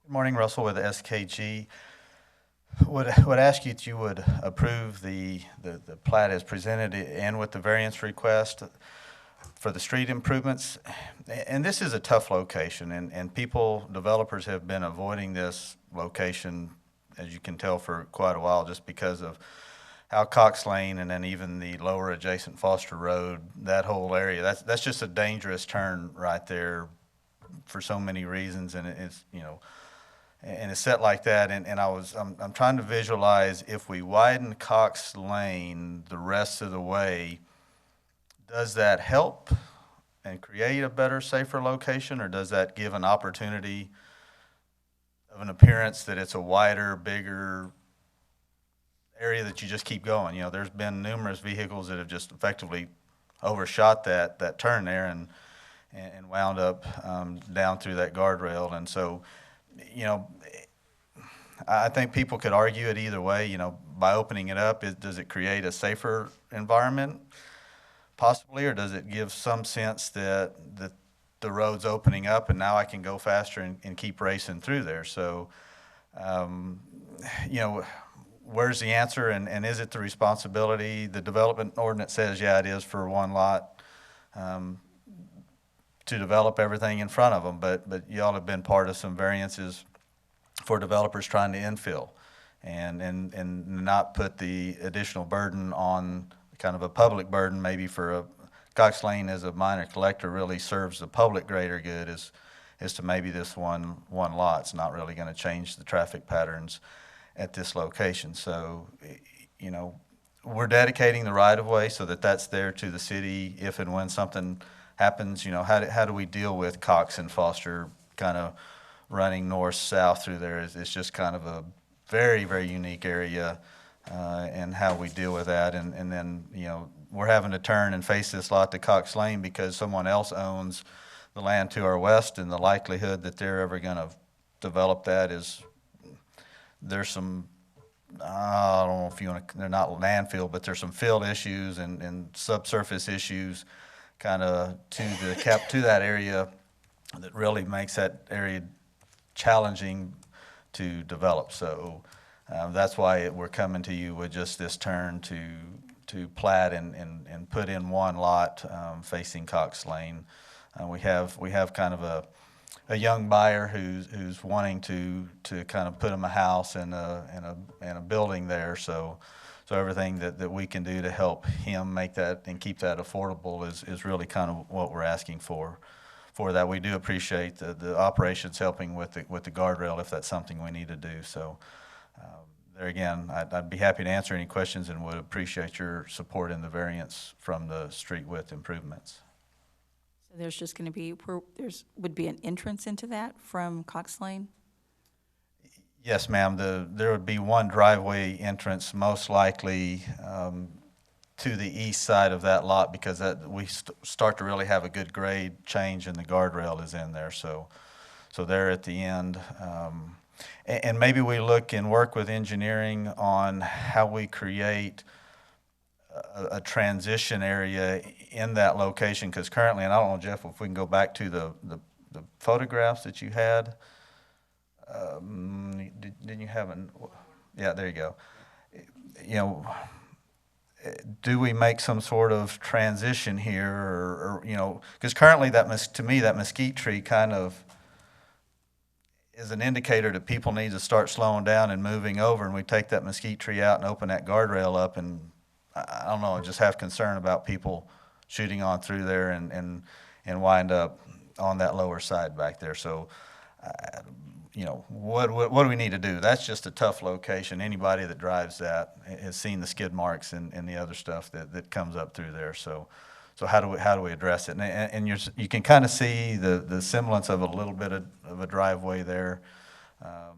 morning, Russell with SKG. Would ask you that you would approve the plat as presented and with the variance request for the street improvements. And this is a tough location, and developers have been avoiding this location, as you can tell, for quite a while, just because of how Cox Lane and then even the lower adjacent Foster Road, that whole area, that's just a dangerous turn right there for so many reasons, and it's, you know, and it's set like that, and I'm trying to visualize if we widen Cox Lane the rest of the way, does that help and create a better, safer location, or does that give an opportunity of an appearance that it's a wider, bigger area that you just keep going? You know, there's been numerous vehicles that have just effectively overshot that turn there and wound up down through that guardrail, and so, you know, I think people could argue it either way. You know, by opening it up, does it create a safer environment, possibly, or does it give some sense that the road's opening up and now I can go faster and keep racing through there? So, you know, where's the answer, and is it the responsibility? The development ordinance says, yeah, it is for one lot to develop everything in front of them, but y'all have been part of some variances for developers trying to infill and not put the additional burden on, kind of a public burden, maybe for a Cox Lane as a minor collector really serves the public greater good as to maybe this one lot. It's not really going to change the traffic patterns at this location. So, you know, we're dedicating the right-of-way so that that's there to the city if and when something happens. You know, how do we deal with Cox and Foster kind of running north-south through there? It's just kind of a very, very unique area, and how we deal with that. And then, you know, we're having to turn and face this lot to Cox Lane because someone else owns the land to our west, and the likelihood that they're ever going to develop that is, there's some, I don't know if you want to, they're not landfill, but there's some field issues and subsurface issues kind of to that area that really makes that area challenging to develop. So that's why we're coming to you with just this turn to plat and put in one lot facing Cox Lane. We have kind of a young buyer who's wanting to kind of put him a house and a building there. So everything that we can do to help him make that and keep that affordable is really kind of what we're asking for that. We do appreciate the operations helping with the guardrail if that's something we need to do. So there again, I'd be happy to answer any questions and would appreciate your support in the variance from the street width improvements. So there's just going to be, would be an entrance into that from Cox Lane? Yes, ma'am. There would be one driveway entrance, most likely to the east side of that lot, because we start to really have a good grade change, and the guardrail is in there. So there at the end, and maybe we look and work with engineering on how we create a transition area in that location, because currently, and I don't know, Jeff, if we can go back to the photographs that you had. Didn't you have an? Yeah, there you go. You know, do we make some sort of transition here, or you know, because currently to me that mesquite tree kind of is an indicator that people need to start slowing down and moving over, and we take that mesquite tree out and open that guardrail up, and I don't know, I just have concern about people shooting on through there and wind up on that lower side back there. So. You know, what do we need to do? That's just a tough location. Anybody that drives that has seen the skid marks and the other stuff that comes up through there. So how do we address it? And you can kind of see the semblance of a little bit of a driveway there, for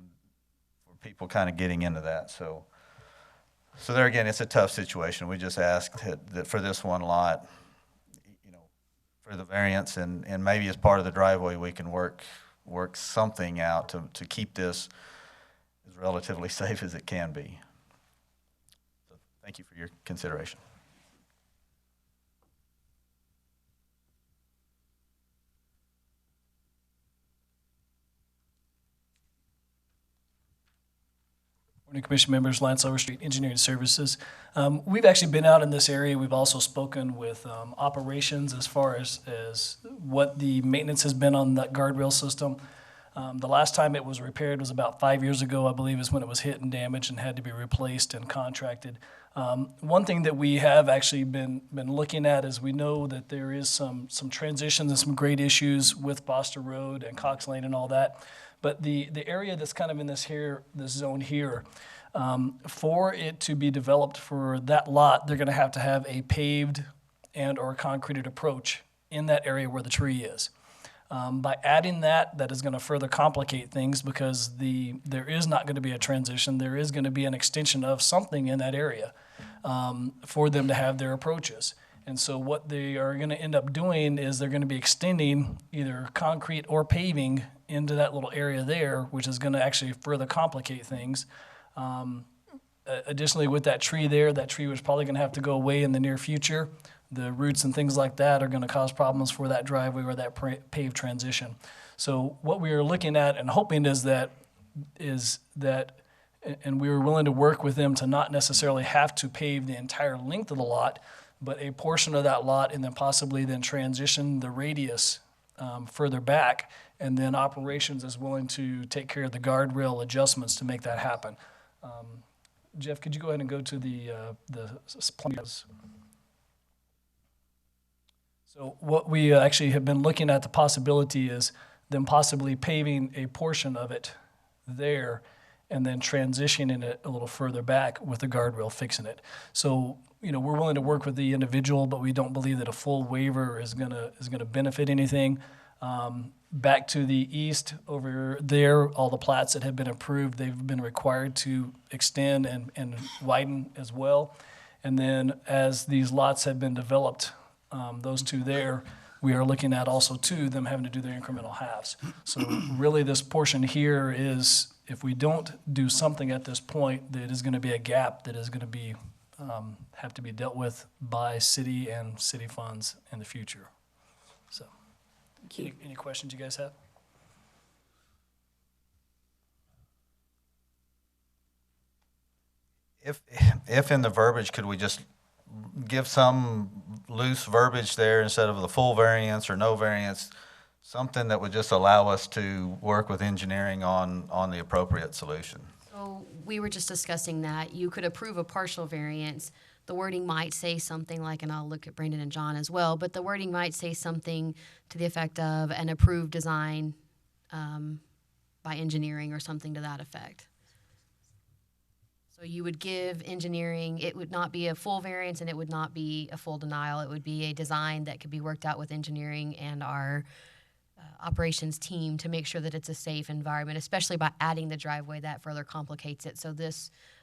people kind of getting into that. So there again, it's a tough situation. We just asked that for this one lot, you know, for the variance, and maybe as part of the driveway we can work something out to keep this as relatively safe as it can be. So thank you for your consideration. Morning, Commission members. Lance Overstreet, Engineering Services. We've actually been out in this area. We've also spoken with operations as far as what the maintenance has been on that guardrail system. The last time it was repaired was about 5 years ago, I believe, is when it was hit and damaged and had to be replaced and contracted. One thing that we have actually been looking at is we know that there is some transitions and some grade issues with Foster Road and Cox Lane and all that. But the area that's kind of in this zone here, for it to be developed for that lot, they're going to have a paved and or concreted approach in that area where the tree is. By adding that is going to further complicate things, because there is not going to be a transition. There is going to be an extension of something in that area for them to have their approaches. And so what they are going to end up doing is they're going to be extending either concrete or paving into that little area there, which is going to actually further complicate things. Additionally, with that tree there, that tree was probably going to have to go away in the near future. The roots and things like that are going to cause problems for that driveway or that paved transition. So what we are looking at and hoping is that, and we were willing to work with them to not necessarily have to pave the entire length of the lot, but a portion of that lot, and then possibly then transition the radius further back, and then operations is willing to take care of the guardrail adjustments to make that happen. Jeff, could you go ahead and go to the plans? So what we actually have been looking at, the possibility is them possibly paving a portion of it there and then transitioning it a little further back with the guardrail fixing it. So, you know, we're willing to work with the individual, but we don't believe that a full waiver is gonna benefit anything. Back to the east over there, all the plats that have been approved, they've been required to extend and widen as well. And then as these lots have been developed, those two there, we are looking at also too them having to do their incremental halves. So really this portion here is, if we don't do something at this point, that is going to be a gap that is going to be have to be dealt with by city and city funds in the future. So, any questions you guys have? If in the verbiage, could we just give some loose verbiage there instead of the full variance or no variance, something that would just allow us to work with engineering on the appropriate solution. So we were just discussing that. You could approve a partial variance. The wording might say something like, and I'll look at Brandon and John as well, but the wording might say something to the effect of an approved design by engineering or something to that effect. So you would give engineering, it would not be a full variance and it would not be a full denial. It would be a design that could be worked out with engineering and our operations team to make sure that it's a safe environment, especially by adding the driveway. That further complicates it. So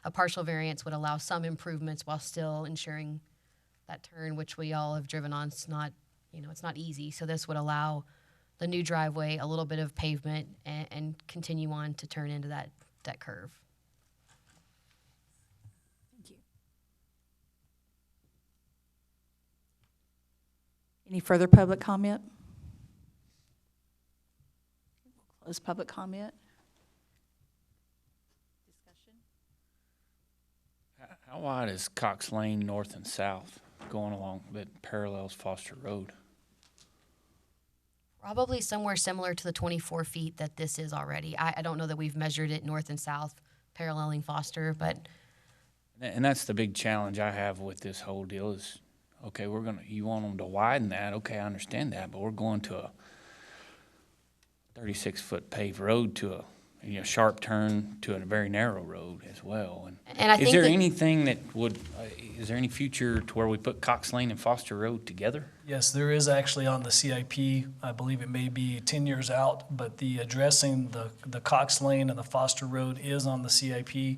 a partial variance would allow some improvements while still ensuring that turn, which we all have driven on, it's not easy. So this would allow the new driveway a little bit of pavement and continue on to turn into that curve. Thank you. Any further public comment? Close public comment. Discussion? How wide is Cox Lane north and south going along that parallels Foster Road? Probably somewhere similar to the 24 feet that this is already. I don't know that we've measured it north and south paralleling Foster, but. And that's the big challenge I have with this whole deal is, okay, you want them to widen that. Okay, I understand that, but we're going to a 36-foot paved road to a sharp turn to a very narrow road as well. And I think is there anything that would, is there any future to where we put Cox Lane and Foster Road together? Yes, there is actually on the CIP. I believe it may be 10 years out, but the addressing the Cox Lane and the Foster Road is on the CIP.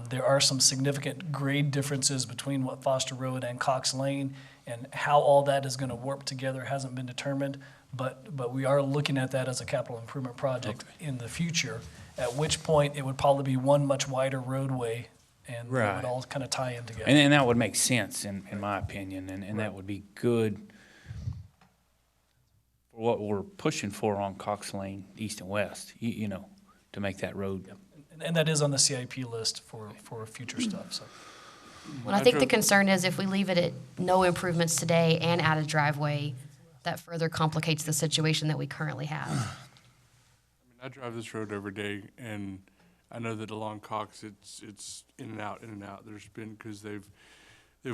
There are some significant grade differences between what Foster Road and Cox Lane, and how all that is going to work together hasn't been determined. But we are looking at that as a capital improvement project in the future, at which point it would probably be one much wider roadway, and it would all kind of tie in together. And that would make sense, in my opinion, and that would be good for what we're pushing for on Cox Lane, east and west, to make that road. Yep. And that is on the CIP list for future stuff. So. Well, I think the concern is if we leave it at no improvements today and add a driveway, that further complicates the situation that we currently have. I drive this road every day, and I know that along Cox, it's in and out, in and out. There's been, because they've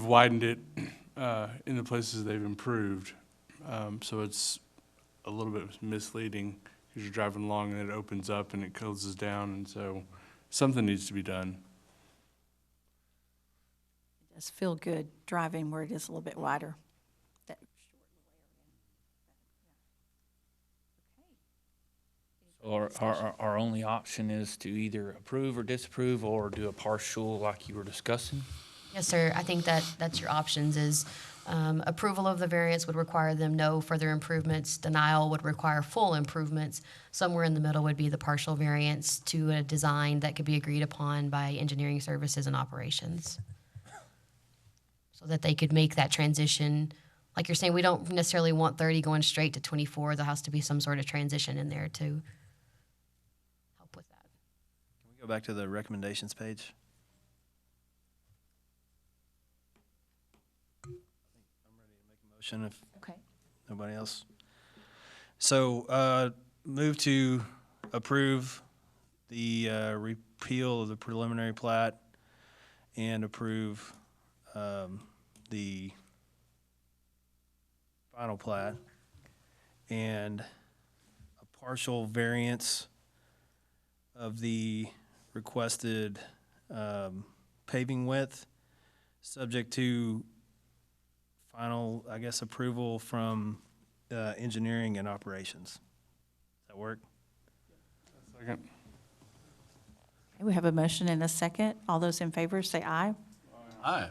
widened it in the places they've improved, so it's a little bit misleading because you're driving along and it opens up and it closes down, and so something needs to be done. It does feel good driving where it is a little bit wider. Or our only option is to either approve or disapprove or do a partial like you were discussing? Yes, sir. I think that's your options is approval of the variance would require them no further improvements. Denial would require full improvements. Somewhere in the middle would be the partial variance to a design that could be agreed upon by engineering services and operations. So that they could make that transition. Like you're saying, we don't necessarily want 30 going straight to 24. There has to be some sort of transition in there to help with that. Can we go back to the recommendations page? I'm ready to make a motion if nobody else. So move to approve the repeal of the preliminary plat and approve the final plat and a partial variance of the requested paving width, subject to final, I guess, approval from engineering and operations. Does that work? Second. Okay, we have a motion and a second. All those in favor say aye. Aye.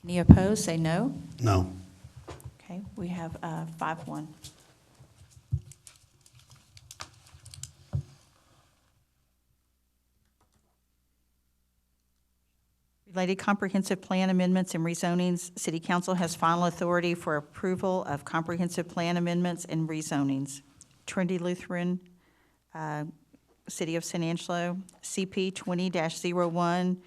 Any opposed, say no. No. Okay, we have 5-1. Related comprehensive plan amendments and rezonings. City Council has final authority for approval of comprehensive plan amendments and rezonings. Trinity Lutheran, City of San Angelo, CP 20-01,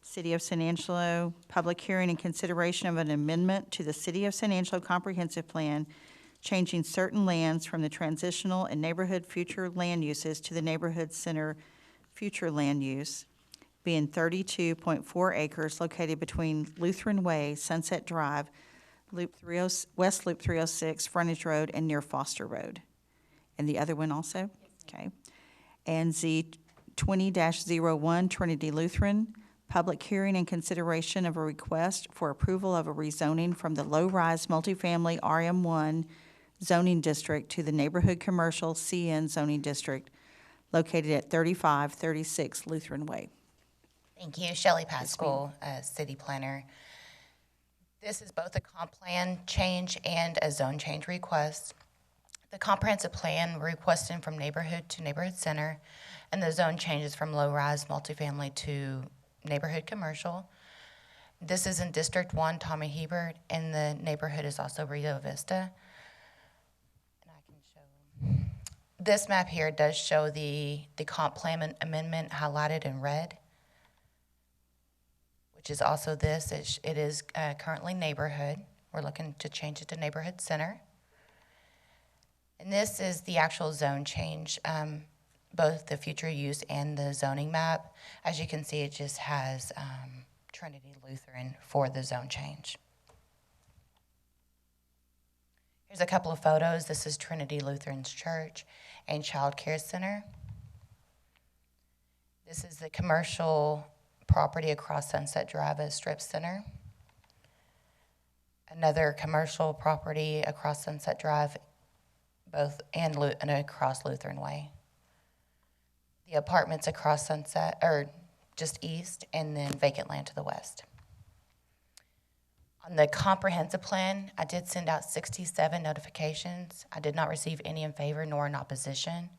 City of San Angelo, public hearing and consideration of an amendment to the City of San Angelo Comprehensive Plan changing certain lands from the transitional and neighborhood future land uses to the neighborhood center future land use, being 32.4 acres located between Lutheran Way, Sunset Drive, West Loop 306, Frontage Road, and near Foster Road. And the other one also? Okay. And Z 20-01, Trinity Lutheran, public hearing and consideration of a request for approval of a rezoning from the low-rise multifamily RM1 zoning district to the neighborhood commercial CN zoning district located at 3536 Lutheran Way. Thank you. Shelley Pascal, city planner. This is both a comp plan change and a zone change request. The comprehensive plan we're requesting from neighborhood to neighborhood center, and the zone changes from low-rise multifamily to neighborhood commercial. This is in District 1, Tommy Hebert, and the neighborhood is also Rio Vista. And I can show this map here does show the comp plan amendment highlighted in red, which is also this. It is currently neighborhood. We're looking to change it to neighborhood center. And this is the actual zone change, both the future use and the zoning map. As you can see, it just has Trinity Lutheran for the zone change. Here's a couple of photos. This is Trinity Lutheran's Church and Child Care Center. This is the commercial property across Sunset Drive as Strip Center. Another commercial property across Sunset Drive, both and across Lutheran Way. The apartments across Sunset, or just east, and then vacant land to the west. On the comprehensive plan, I did send out 67 notifications. I did not receive any in favor nor in opposition.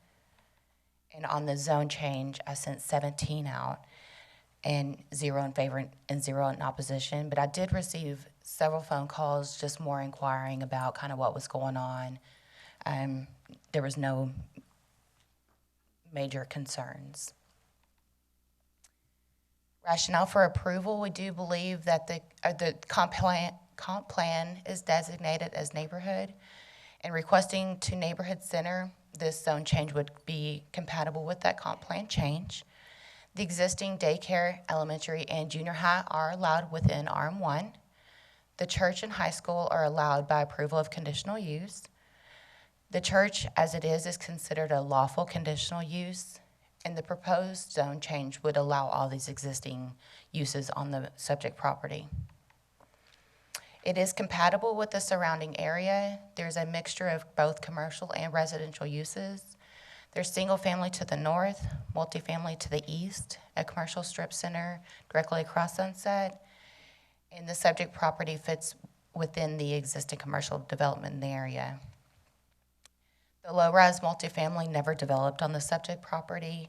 And on the zone change, I sent 17 out, and 0 in favor and 0 in opposition. But I did receive several phone calls, just more inquiring about kind of what was going on. There was no major concerns. Rationale for approval, we do believe that the comp plan is designated as neighborhood, and requesting to neighborhood center, this zone change would be compatible with that comp plan change. The existing daycare, elementary, and junior high are allowed within RM1. The church and high school are allowed by approval of conditional use. The church, as it is considered a lawful conditional use, and the proposed zone change would allow all these existing uses on the subject property. It is compatible with the surrounding area. There's a mixture of both commercial and residential uses. There's single family to the north, multifamily to the east, a commercial strip center directly across Sunset, and the subject property fits within the existing commercial development in the area. The low-rise multifamily never developed on the subject property.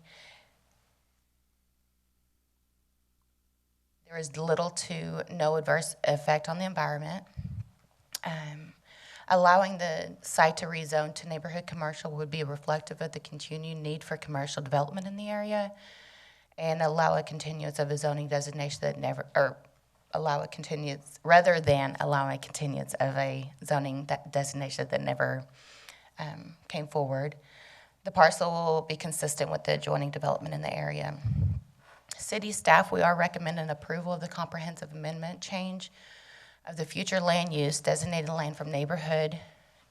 There is little to no adverse effect on the environment. Allowing the site to rezone to neighborhood commercial would be reflective of the continued need for commercial development in the area, and allow a continuance of a zoning designation that never, or allow a continuance, rather than allowing a continuance of a zoning designation that never came forward. The parcel will be consistent with the adjoining development in the area. City staff, we are recommending approval of the comprehensive amendment change of the future land use designated land from neighborhood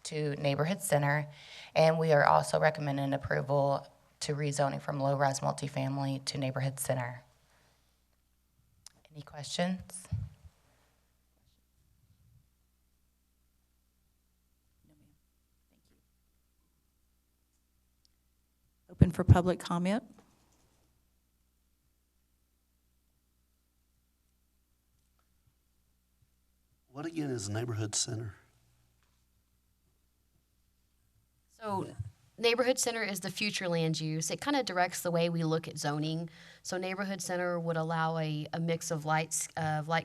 to neighborhood center, and we are also recommending approval to rezoning from low-rise multifamily to neighborhood center. Any questions? Open for public comment. What again is neighborhood center? So neighborhood center is the future land use. It kind of directs the way we look at zoning. So neighborhood center would allow a mix of light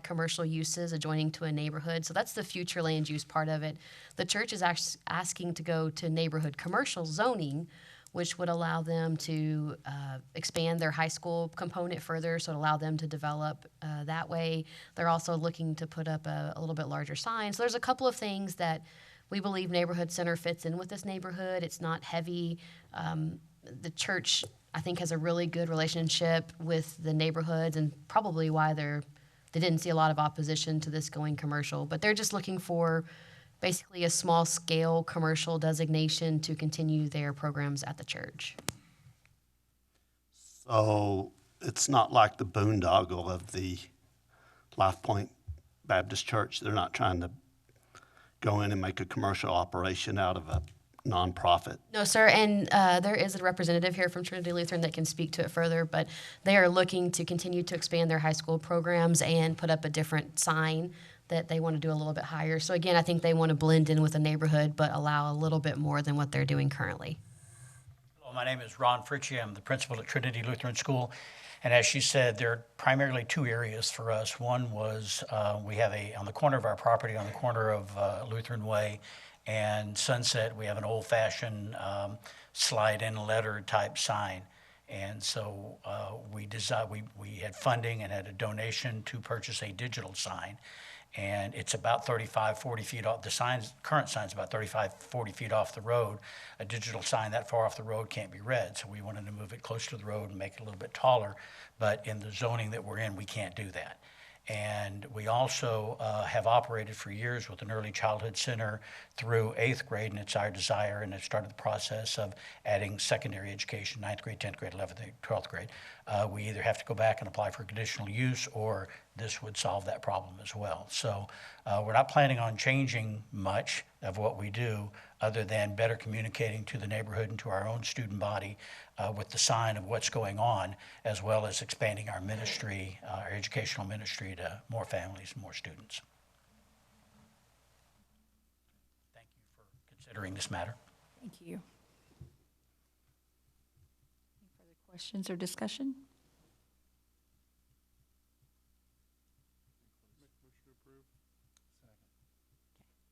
commercial uses adjoining to a neighborhood. So that's the future land use part of it. The church is asking to go to neighborhood commercial zoning, which would allow them to expand their high school component further, so it allow them to develop that way. They're also looking to put up a little bit larger sign. So there's a couple of things that we believe Neighborhood Center fits in with this neighborhood. It's not heavy. The church, I think, has a really good relationship with the neighborhoods, and probably why they didn't see a lot of opposition to this going commercial. But they're just looking for basically a small-scale commercial designation to continue their programs at the church. So it's not like the boondoggle of the Life Point Baptist Church. They're not trying to go in and make a commercial operation out of a nonprofit. No, sir, and there is a representative here from Trinity Lutheran that can speak to it further, but they are looking to continue to expand their high school programs and put up a different sign that they want to do a little bit higher. So again, I think they want to blend in with the neighborhood, but allow a little bit more than what they're doing currently. Hello, my name is Ron Fritchie. I'm the principal at Trinity Lutheran School. And as she said, there are primarily two areas for us. One was we have on the corner of our property, on the corner of Lutheran Way and Sunset, we have an old-fashioned slide-in letter type sign. And so we had funding and had a donation to purchase a digital sign. And it's about 35, 40 feet off. The current sign's about 35, 40 feet off the road. A digital sign that far off the road can't be read. So we wanted to move it closer to the road and make it a little bit taller. But in the zoning that we're in, we can't do that. And we also have operated for years with an early childhood center through 8th grade, and it's our desire, and have started the process of adding secondary education, 9th grade, 10th grade, 11th grade, 12th grade. We either have to go back and apply for conditional use, or this would solve that problem as well. So we're not planning on changing much of what we do other than better communicating to the neighborhood and to our own student body with the sign of what's going on, as well as expanding our ministry, our educational ministry, to more families and more students. Thank you for considering this matter. Thank you. Any further questions or discussion?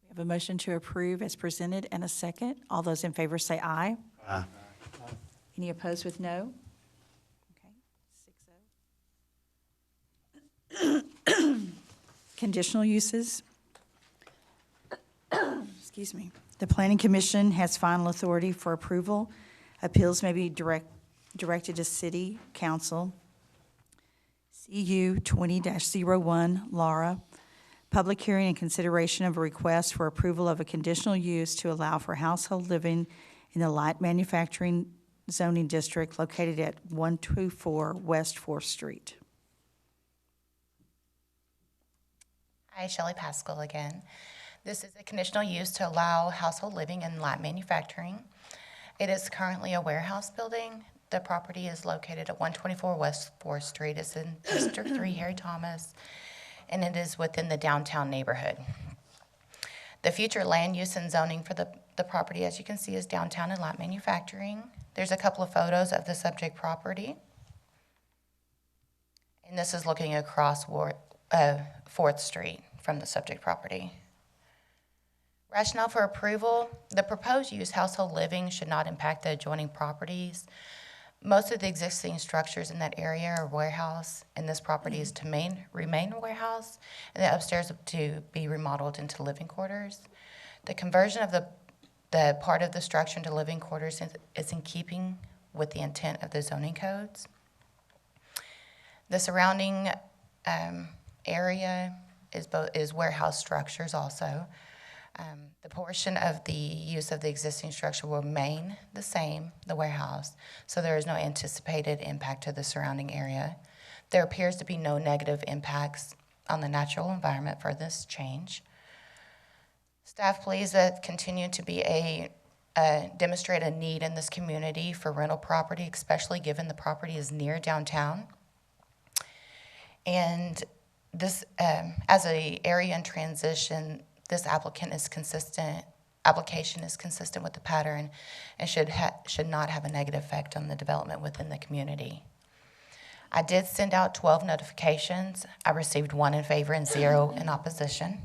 We have a motion to approve as presented and a second. All those in favor say aye. Aye. Any opposed with no? Okay, 6-0. Conditional uses. Excuse me. The Planning Commission has final authority for approval. Appeals may be directed to City Council. CU 20-01, Lara. Public hearing and consideration of a request for approval of a conditional use to allow for household living in the light manufacturing zoning district located at 124 West 4th Street. Hi, Shelley Pascal again. This is a conditional use to allow household living in light manufacturing. It is currently a warehouse building. The property is located at 124 West 4th Street. It's in District 3, Harry Thomas, and it is within the downtown neighborhood. The future land use and zoning for the property, as you can see, is downtown and light manufacturing. There's a couple of photos of the subject property. And this is looking across 4th Street from the subject property. Rationale for approval: the proposed use, household living, should not impact the adjoining properties. Most of the existing structures in that area are warehouse, and this property is to remain a warehouse, and the upstairs to be remodeled into living quarters. The conversion of the part of the structure into living quarters is in keeping with the intent of the zoning codes. The surrounding area is warehouse structures also. The portion of the use of the existing structure will remain the same, the warehouse, so there is no anticipated impact to the surrounding area. There appears to be no negative impacts on the natural environment for this change. Staff believes that continue to be demonstrate a need in this community for rental property, especially given the property is near downtown. And this, as an area in transition, this application is consistent with the pattern and should not have a negative effect on the development within the community. I did send out 12 notifications. I received 1 in favor and 0 in opposition.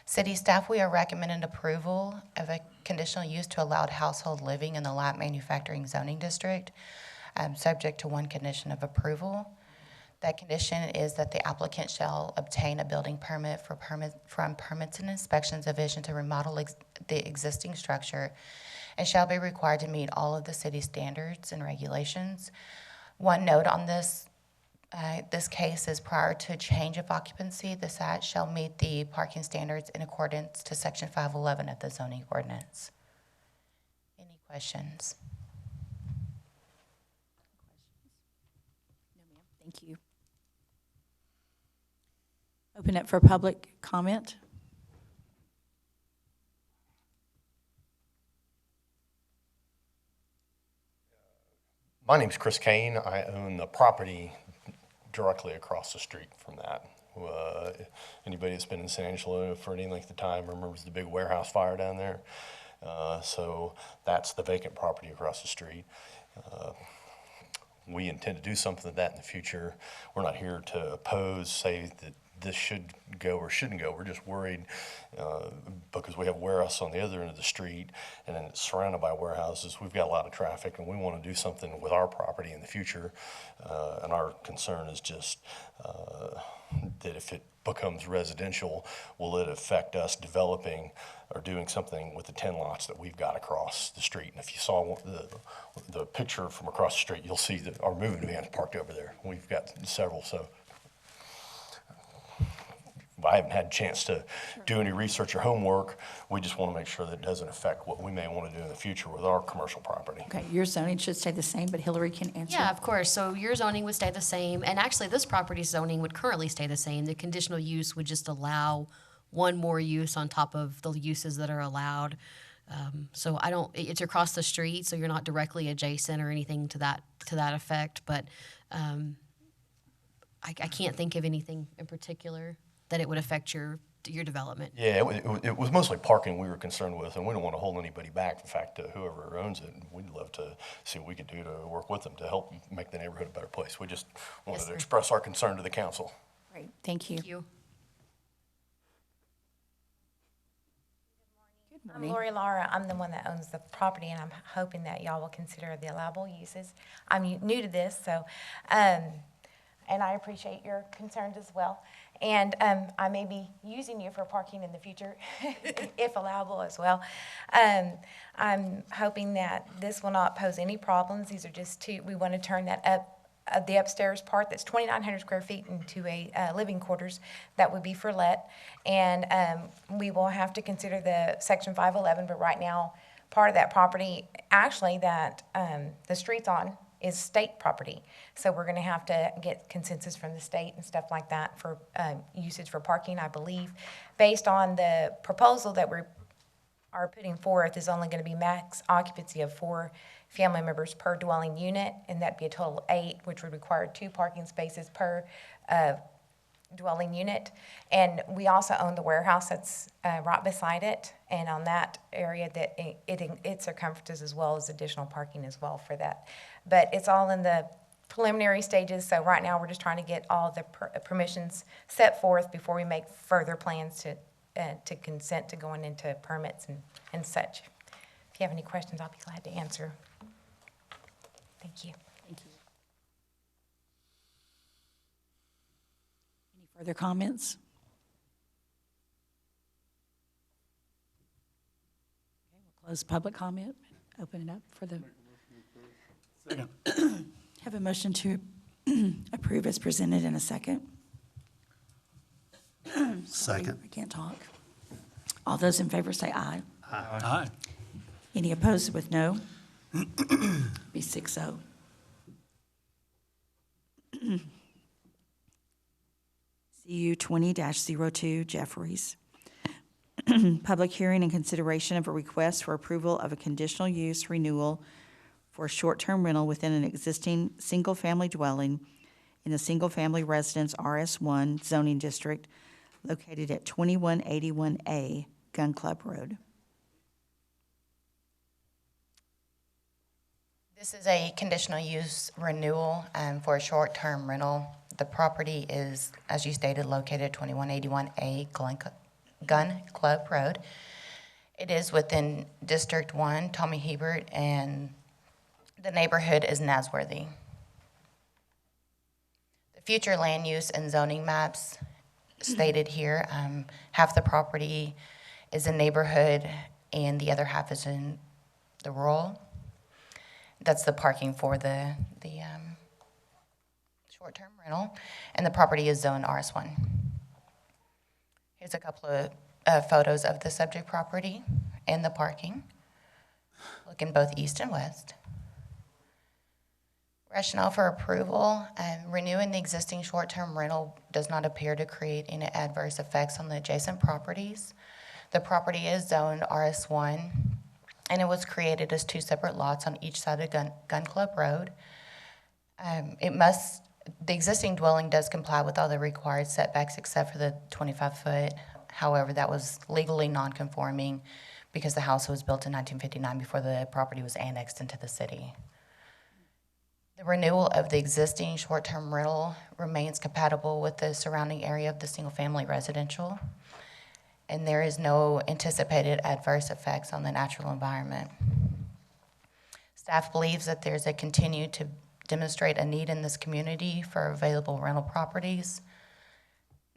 City staff, we are recommending approval of a conditional use to allow household living in the light manufacturing zoning district, subject to 1 condition of approval. That condition is that the applicant shall obtain a building permit from permits and inspections division to remodel the existing structure and shall be required to meet all of the city standards and regulations. One note on this case is prior to change of occupancy, the site shall meet the parking standards in accordance to section 511 of the zoning ordinance. Any questions? Thank you. Open it for public comment. My name's Chris Kane. I own the property directly across the street from that. Anybody that's been in San Angelo for any length of time remembers the big warehouse fire down there. So that's the vacant property across the street. We intend to do something with that in the future. We're not here to oppose, say that this should go or shouldn't go. We're just worried because we have a warehouse on the other end of the street and then it's surrounded by warehouses. We've got a lot of traffic and we want to do something with our property in the future. And our concern is just that if it becomes residential, will it affect us developing or doing something with the 10 lots that we've got across the street? And if you saw the picture from across the street, you'll see that our moving van's parked over there. We've got several, so I haven't had a chance to do any research or homework. We just want to make sure that it doesn't affect what we may want to do in the future with our commercial property. Okay, your zoning should stay the same, but Hillary can answer. Yeah, of course. So your zoning would stay the same, and actually this property's zoning would currently stay the same. The conditional use would just allow one more use on top of the uses that are allowed. So it's across the street, so you're not directly adjacent or anything to that effect, but I can't think of anything in particular that it would affect your development. Yeah, it was mostly parking we were concerned with, and we don't want to hold anybody back. In fact, whoever owns it, we'd love to see what we could do to work with them to help make the neighborhood a better place. We just wanted to express our concern to the council. Great, thank you. Thank you. Good I'm morning. Lara. I'm the one that owns the property, and I'm hoping that y'all will consider the allowable uses. I'm new to this, so, and I appreciate your concerns as well. And I may be using you for parking in the future, if allowable as well. I'm hoping that this will not pose any problems. These are just we want to turn that up, the upstairs part that's 2,900 square feet into a living quarters that would be for let. And we will have to consider the section 511, but right now, part of that property, actually, that the street's on, is state property. So we're going to have to get consensus from the state and stuff like that for usage for parking, I believe. Based on the proposal that we are putting forth is only going to be max occupancy of 4 family members per dwelling unit, and that'd be a total of 8, which would require 2 parking spaces per dwelling unit. And we also own the warehouse that's right beside it, and on that area that it circumferences as well as additional parking as well for that. But it's all in the preliminary stages, so right now we're just trying to get all the permissions set forth before we make further plans to consent to going into permits and such. If you have any questions, I'll be glad to answer. Thank you. Thank you. Any further comments? Okay, we'll close public comment. Open it up for the. Second. Have a motion to approve as presented in a second. Sorry, Second. I can't talk. All those in favor say aye. Aye. Any opposed with no? Be 6-0. CU 20-02 Jeffries. Public hearing and consideration of a request for approval of a conditional use renewal for short-term rental within an existing single-family dwelling in the single-family residence RS1 zoning district located at 2181A Gun Club Road. This is a conditional use renewal for a short-term rental. The property is, as you stated, located at 2181A Gun Club Road. It is within District 1, Tommy Hebert, and the neighborhood is Nasworthy. The The future land use and zoning maps stated here, half the property is in neighborhood and the other half is in the rural. That's the parking for the short-term rental, and the property is zoned RS1. Here's a couple of photos of the subject property and the parking, looking both east and west. Rationale for approval, renewing the existing short-term rental does not appear to create any adverse effects on the adjacent properties. The property is zoned RS1, and it was created as 2 separate lots on each side of Gun Club Road. The existing dwelling does comply with all the required setbacks except for the 25-foot. However, that was legally non-conforming because the house was built in 1959 before the property was annexed into the city. The renewal of the existing short-term rental remains compatible with the surrounding area of the single-family residential, and there is no anticipated adverse effects on the natural environment. Staff believes that there's a continue to demonstrate a need in this community for available rental properties.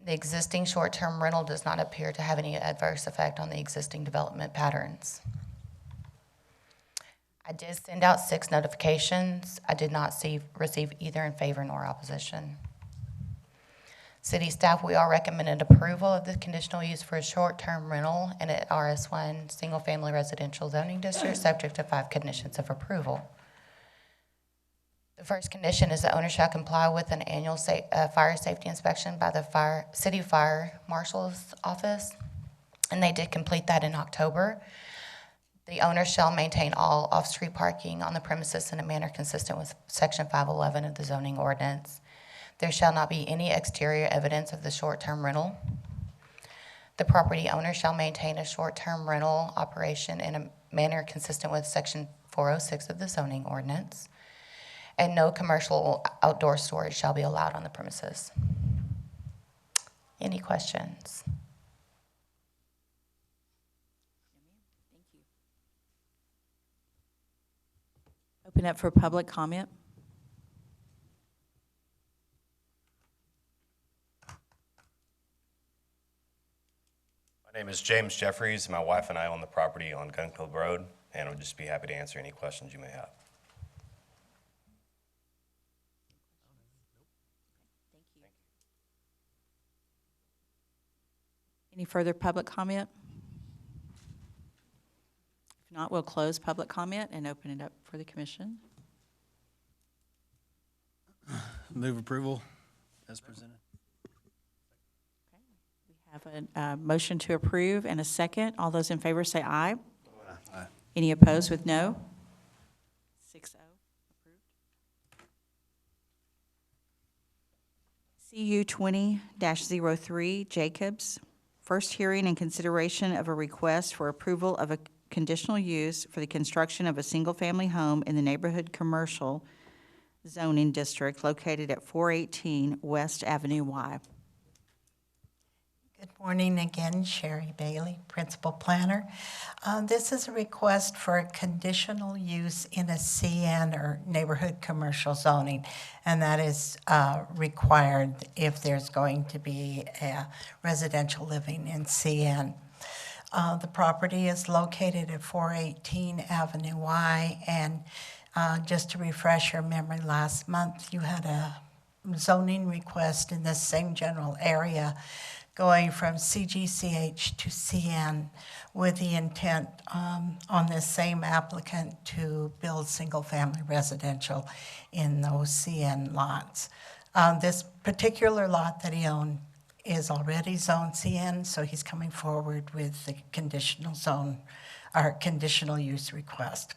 The existing short-term rental does not appear to have any adverse effect on the existing development patterns. I did send out 6 notifications. I did not receive either in favor nor opposition. City staff, we all recommended approval of the conditional use for a short-term rental in an RS1 single-family residential zoning district subject to 5 conditions of approval. The first condition is the owner shall comply with an annual fire safety inspection by the City Fire Marshal's Office, and they did complete that in October. The owner shall maintain all off-street parking on the premises in a manner consistent with Section 511 of the zoning ordinance. There shall not be any exterior evidence of the short-term rental. The property owner shall maintain a short-term rental operation in a manner consistent with Section 406 of the zoning ordinance. And no commercial outdoor storage shall be allowed on the premises. Any questions? Open up for public comment. My name is James Jeffries. My wife and I own the property on Gun Club Road, and I'll just be happy to answer any questions you may have. Any further public comment? If not, we'll close public comment and open it up for the commission. Move approval as presented. We have a motion to approve and a second. All those in favor say aye. Aye. Any opposed with no? 6-0 approved. CU 20-03 Jacobs. First hearing and consideration of a request for approval of a conditional use for the construction of a single-family home in the neighborhood commercial zoning district located at 418 West Avenue Y. Good morning again, Sherry Bailey, Principal Planner. This is a request for a conditional use in a CN or neighborhood commercial zoning, and that is required if there's going to be a residential living in CN. The property is located at 418 Avenue Y, and just to refresh your memory, last month you had a zoning request in this same general area going from CGCH to CN with the intent on this same applicant to build single-family residential in those CN lots. This particular lot that he owned is already zoned CN, so he's coming forward with the conditional zone, or conditional use request.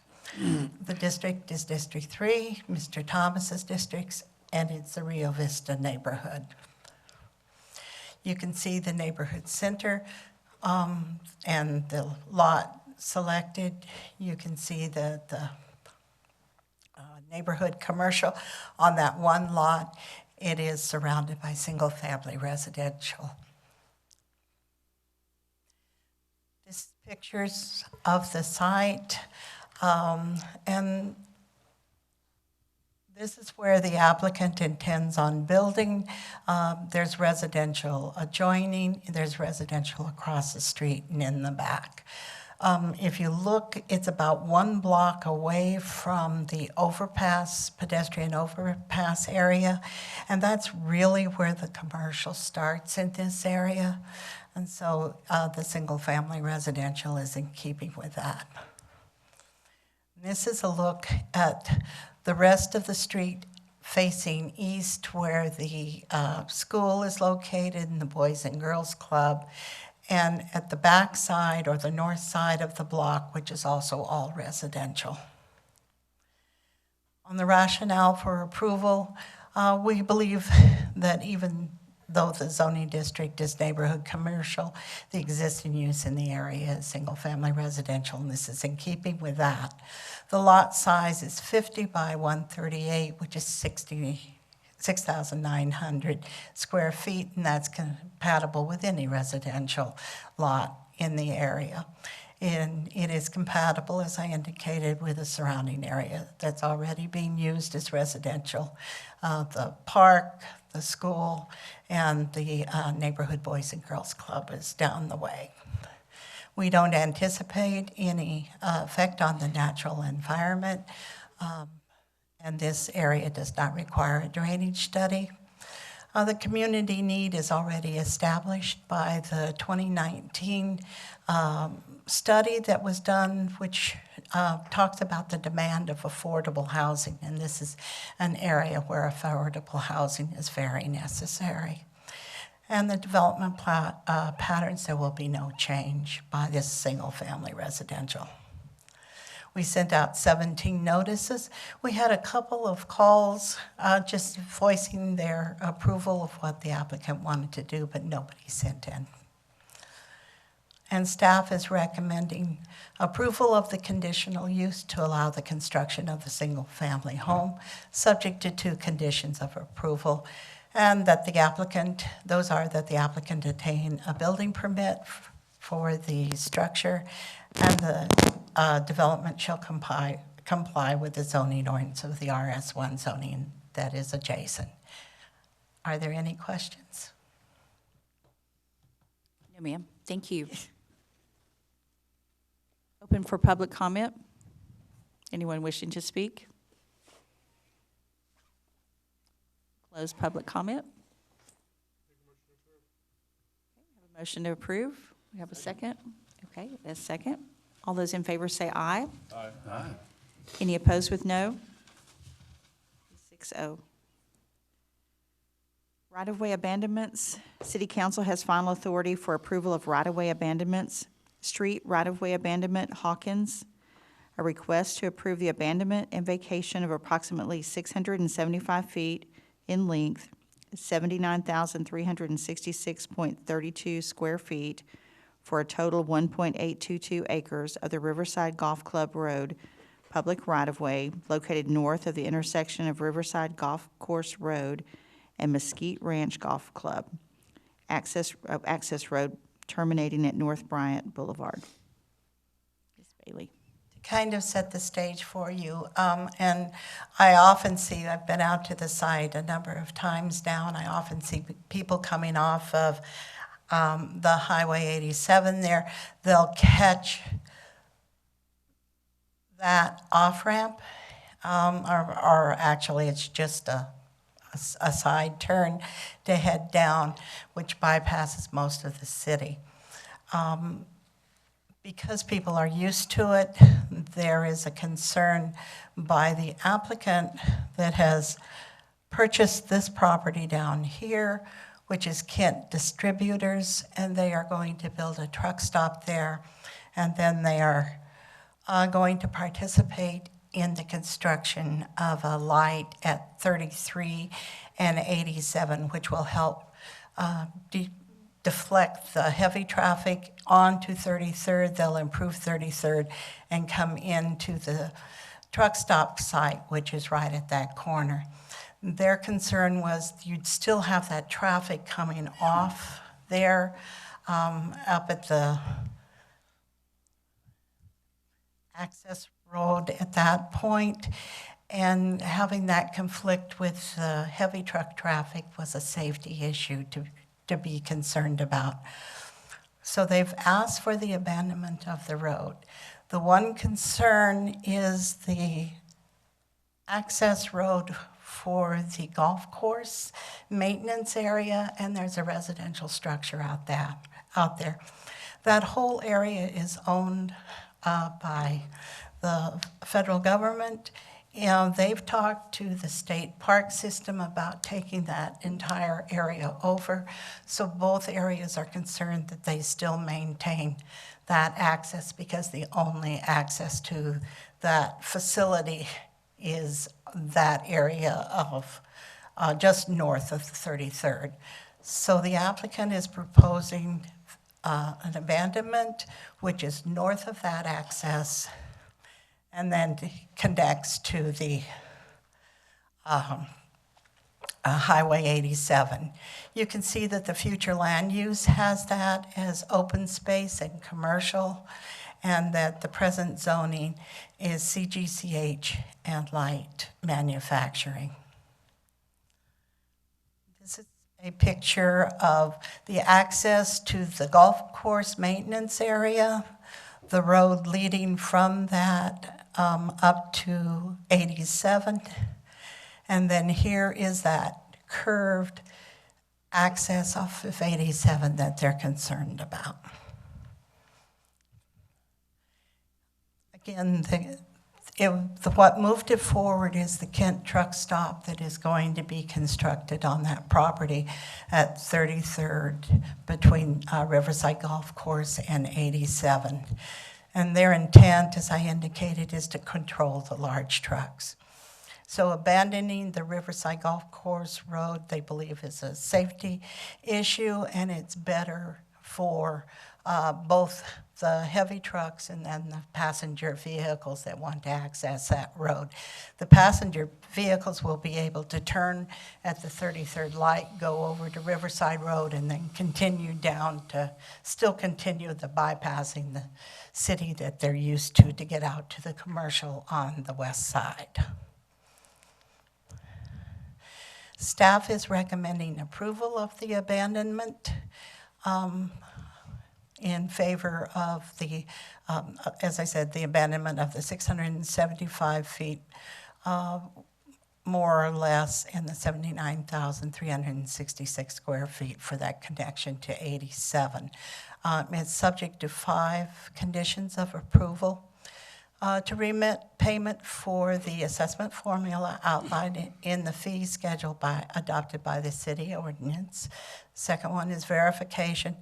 The district is District 3, Mr. Thomas's districts, and it's the Rio Vista neighborhood. You can see the neighborhood center and the lot selected. You can see the neighborhood commercial on that one lot. It is surrounded by single-family residential. This is pictures of the site, and This is where the applicant intends on building. There's residential adjoining, there's residential across the street and in the back. If you look, it's about 1 block away from the overpass, pedestrian overpass area, and that's really where the commercial starts in this area. And so the single-family residential is in keeping with that. This is a look at the rest of the street facing east where the school is located and the Boys and Girls Club, and at the back side or the north side of the block, which is also all residential. On the rationale for approval, we believe that even though the zoning district is neighborhood commercial, the existing use in the area is single-family residential, and this is in keeping with that. The lot size is 50 by 138, which is 6,900 square feet, and that's compatible with any residential lot in the area. And it is compatible, as I indicated, with the surrounding area that's already being used as residential. The park, the school, and the neighborhood Boys and Girls Club is down the way. We don't anticipate any effect on the natural environment, and this area does not require a drainage study. The community need is already established by the 2019 study that was done, which talks about the demand of affordable housing, and this is an area where affordable housing is very necessary. And the development patterns, there will be no change by this single-family residential. We sent out 17 notices. We had a couple of calls just voicing their approval of what the applicant wanted to do, but nobody sent in. And staff is recommending approval of the conditional use to allow the construction of a single-family home, subject to 2 conditions of approval, and that the applicant, those are that the applicant obtain a building permit for the structure, and the development shall comply with the zoning ordinance of the RS1 zoning that is adjacent. Are there any questions? No, ma'am. Thank you. Open for public comment. Anyone wishing to speak? Close public comment. Have a motion to approve. We have a second. Okay, a second. All those in favor say aye. Aye. Aye. Any opposed with no? 6-0. Right-of-way abandonments. City Council has final authority for approval of right-of-way abandonments. Street right-of-way abandonment, Hawkins. A request to approve the abandonment and vacation of approximately 675 feet in length, 79,366.32 square feet for a total of 1.822 acres of the Riverside Golf Club Road public right-of-way located north of the intersection of Riverside Golf Course Road and Mesquite Ranch Golf Club. Access road terminating at North Bryant Boulevard. Ms. Bailey. To kind of set the stage for you, and I often see, I've been out to the site a number of times now, and I often see people coming off of the Highway 87 there. They'll catch that off-ramp, or actually it's just a side turn to head down, which bypasses most of the city. Because people are used to it, there is a concern by the applicant that has purchased this property down here, which is Kent Distributors, and they are going to build a truck stop there, and then they are going to participate in the construction of a light at 33 and 87, which will help deflect the heavy traffic onto 33rd. They'll improve 33rd and come into the truck stop site, which is right at that corner. Their concern was you'd still have that traffic coming off there up at the access road at that point, And having that conflict with heavy truck traffic was a safety issue to be concerned about. So they've asked for the abandonment of the road. The one concern is the access road for the golf course maintenance area, and there's a residential structure out there. That whole area is owned by the federal government, and they've talked to the state park system about taking that entire area over. So both areas are concerned that they still maintain that access, because the only access to that facility is that area of just north of the 33rd. So the applicant is proposing an abandonment which is north of that access and then connects to the Highway 87. You can see that the future land use has that as open space and commercial, and that the present zoning is CGCH and light manufacturing. This is a picture of the access to the golf course maintenance area, the road leading from that up to 87. And then here is that curved access off of 87 that they're concerned about. Again, what moved it forward is the Kent truck stop that is going to be constructed on that property at 33rd between Riverside Golf Course and 87. And their intent, as I indicated, is to control the large trucks. So abandoning the Riverside Golf Course road, they believe, is a safety issue, and it's better for both the heavy trucks and then the passenger vehicles that want to access that road. The passenger vehicles will be able to turn at the 33rd light, go over to Riverside Road, and then continue down to still continue the bypassing the city that they're used to get out to the commercial on the west side. Staff is recommending approval of the abandonment in favor of the, as I said, the abandonment of the 675 feet, more or less, and the 79,366 square feet for that connection to 87. It's subject to 5 conditions of approval. To remit payment for the assessment formula outlined in the fee schedule adopted by the city ordinance. Second one is verification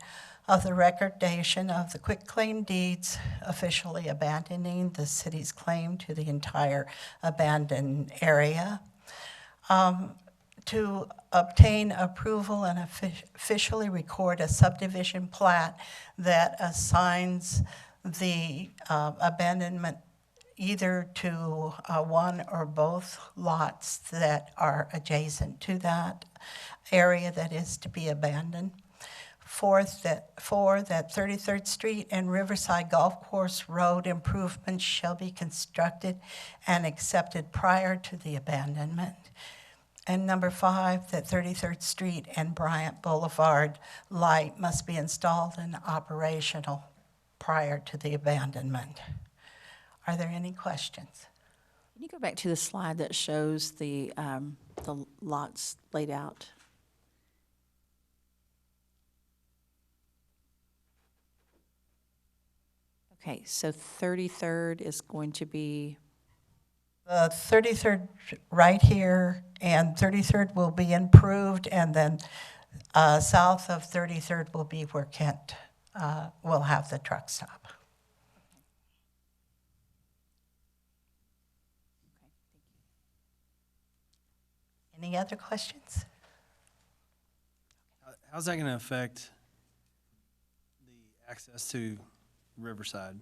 of the recordation of the quitclaim deeds officially abandoning the city's claim to the entire abandoned area. To obtain approval and officially record a subdivision plat that assigns the abandonment either to one or both lots that are adjacent to that area that is to be abandoned. Fourth, that 33rd Street and Riverside Golf Course Road improvements shall be constructed and accepted prior to the abandonment. And number 5, that 33rd Street and Bryant Boulevard light must be installed and operational prior to the abandonment. Are there any questions? Can you go back to the slide that shows the lots laid out? Okay, so 33rd is going to be? 33rd right here, and 33rd will be improved, and then south of 33rd will be where Kent will have the truck stop. Any other questions? How's that going to affect the access to Riverside?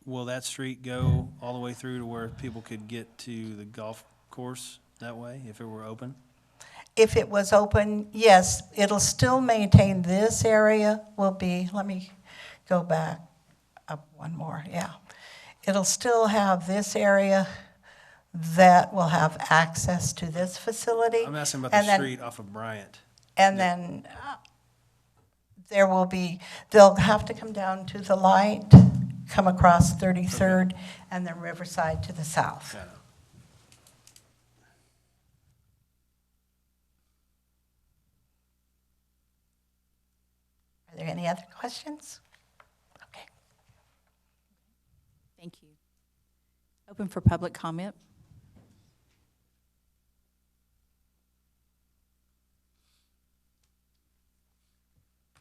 Will that street go all the way through to where people could get to the golf course that way if it were open? If it was open, yes, it'll still maintain this area will be, let me go back up one more, yeah. it'll still have this area that will have access to this facility. I'm asking about and the then- street off of Bryant. And then they'll have to come down to the light, come across 33rd, and then Riverside to the south. Got it. Are there any other questions? Okay. Thank you. Open for public comment.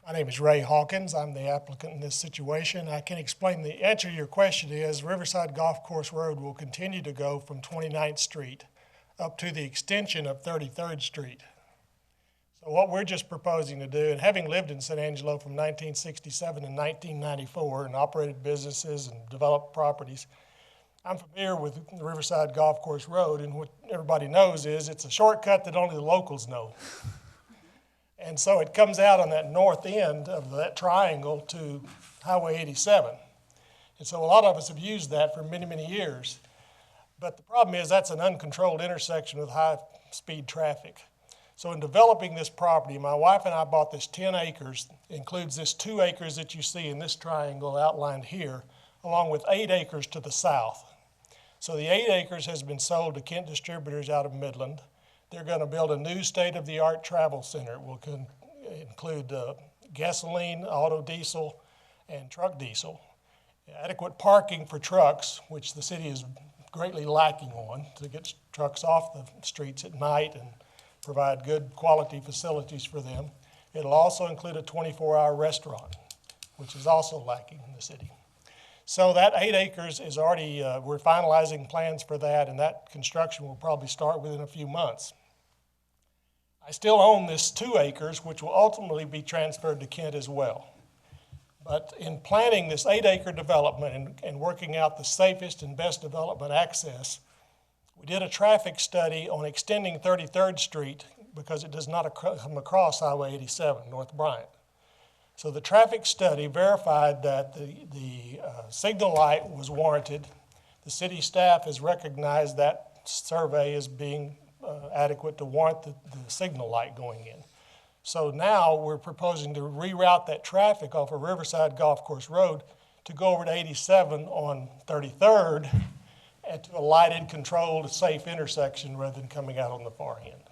My name is Ray Hawkins. I'm the applicant in this situation. I can explain the answer to your question is Riverside Golf Course Road will continue to go from 29th Street up to the extension of 33rd Street. So what we're just proposing to do, and having lived in San Angelo from 1967 and 1994 and operated businesses and developed properties, I'm familiar with the Riverside Golf Course Road, and what everybody knows is it's a shortcut that only the locals know. And so it comes out on that north end of that triangle to Highway 87. And so a lot of us have used that for many, many years. But the problem is that's an uncontrolled intersection with high-speed traffic. So in developing this property, my wife and I bought this 10 acres, includes this 2 acres that you see in this triangle outlined here, along with 8 acres to the south. So the 8 acres has been sold to Kent Distributors out of Midland. They're going to build a new state-of-the-art travel center. It will include gasoline, auto diesel, and truck diesel. Adequate parking for trucks, which the city is greatly lacking on, to get trucks off the streets at night and provide good quality facilities for them. It'll also include a 24-hour restaurant, which is also lacking in the city. So that 8 acres is already, we're finalizing plans for that, and that construction will probably start within a few months. I still own this 2 acres, which will ultimately be transferred to Kent as well. But in planning this 8-acre development and working out the safest and best development access, we did a traffic study on extending 33rd Street because it does not come across Highway 87, North Bryant. So the traffic study verified that the signal light was warranted. The city staff has recognized that survey as being adequate to warrant the signal light going in. So now we're proposing to reroute that traffic off of Riverside Golf Course Road to go over to 87 on 33rd and to a lighted, controlled, safe intersection rather than coming out on the far end.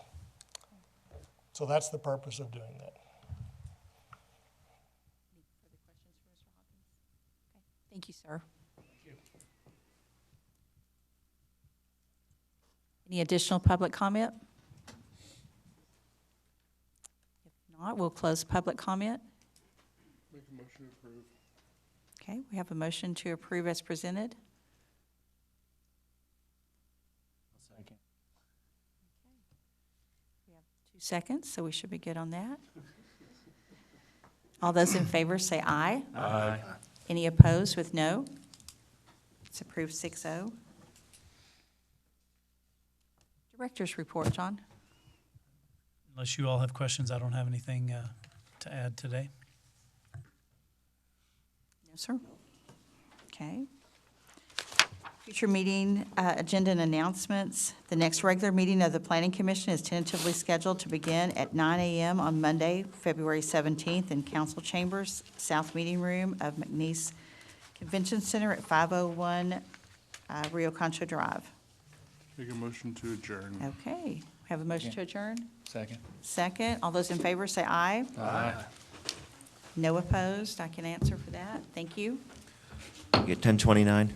So that's the purpose of doing that. Thank you, sir. Any additional public comment? If not, we'll close public comment. Make a motion to approve. Okay, we have a motion to approve as presented. Second. We have 2 seconds, so we should be good on that. All those in favor say aye. Aye. Any opposed with no? It's approved 6-0. Director's report, John. Unless you all have questions, I don't have anything to add today. No, sir. Okay. Future meeting agenda and announcements. The next regular meeting of the Planning Commission is tentatively scheduled to begin at 9 a.m. on Monday, February 17th in Council Chambers, South Meeting Room of McNeese Convention Center at 501 Rio Concho Drive. Make a motion to adjourn. Okay. We have a motion to adjourn? Second. Second. All those in favor say aye. Aye. No opposed. I can answer for that. Thank you. You get 1029?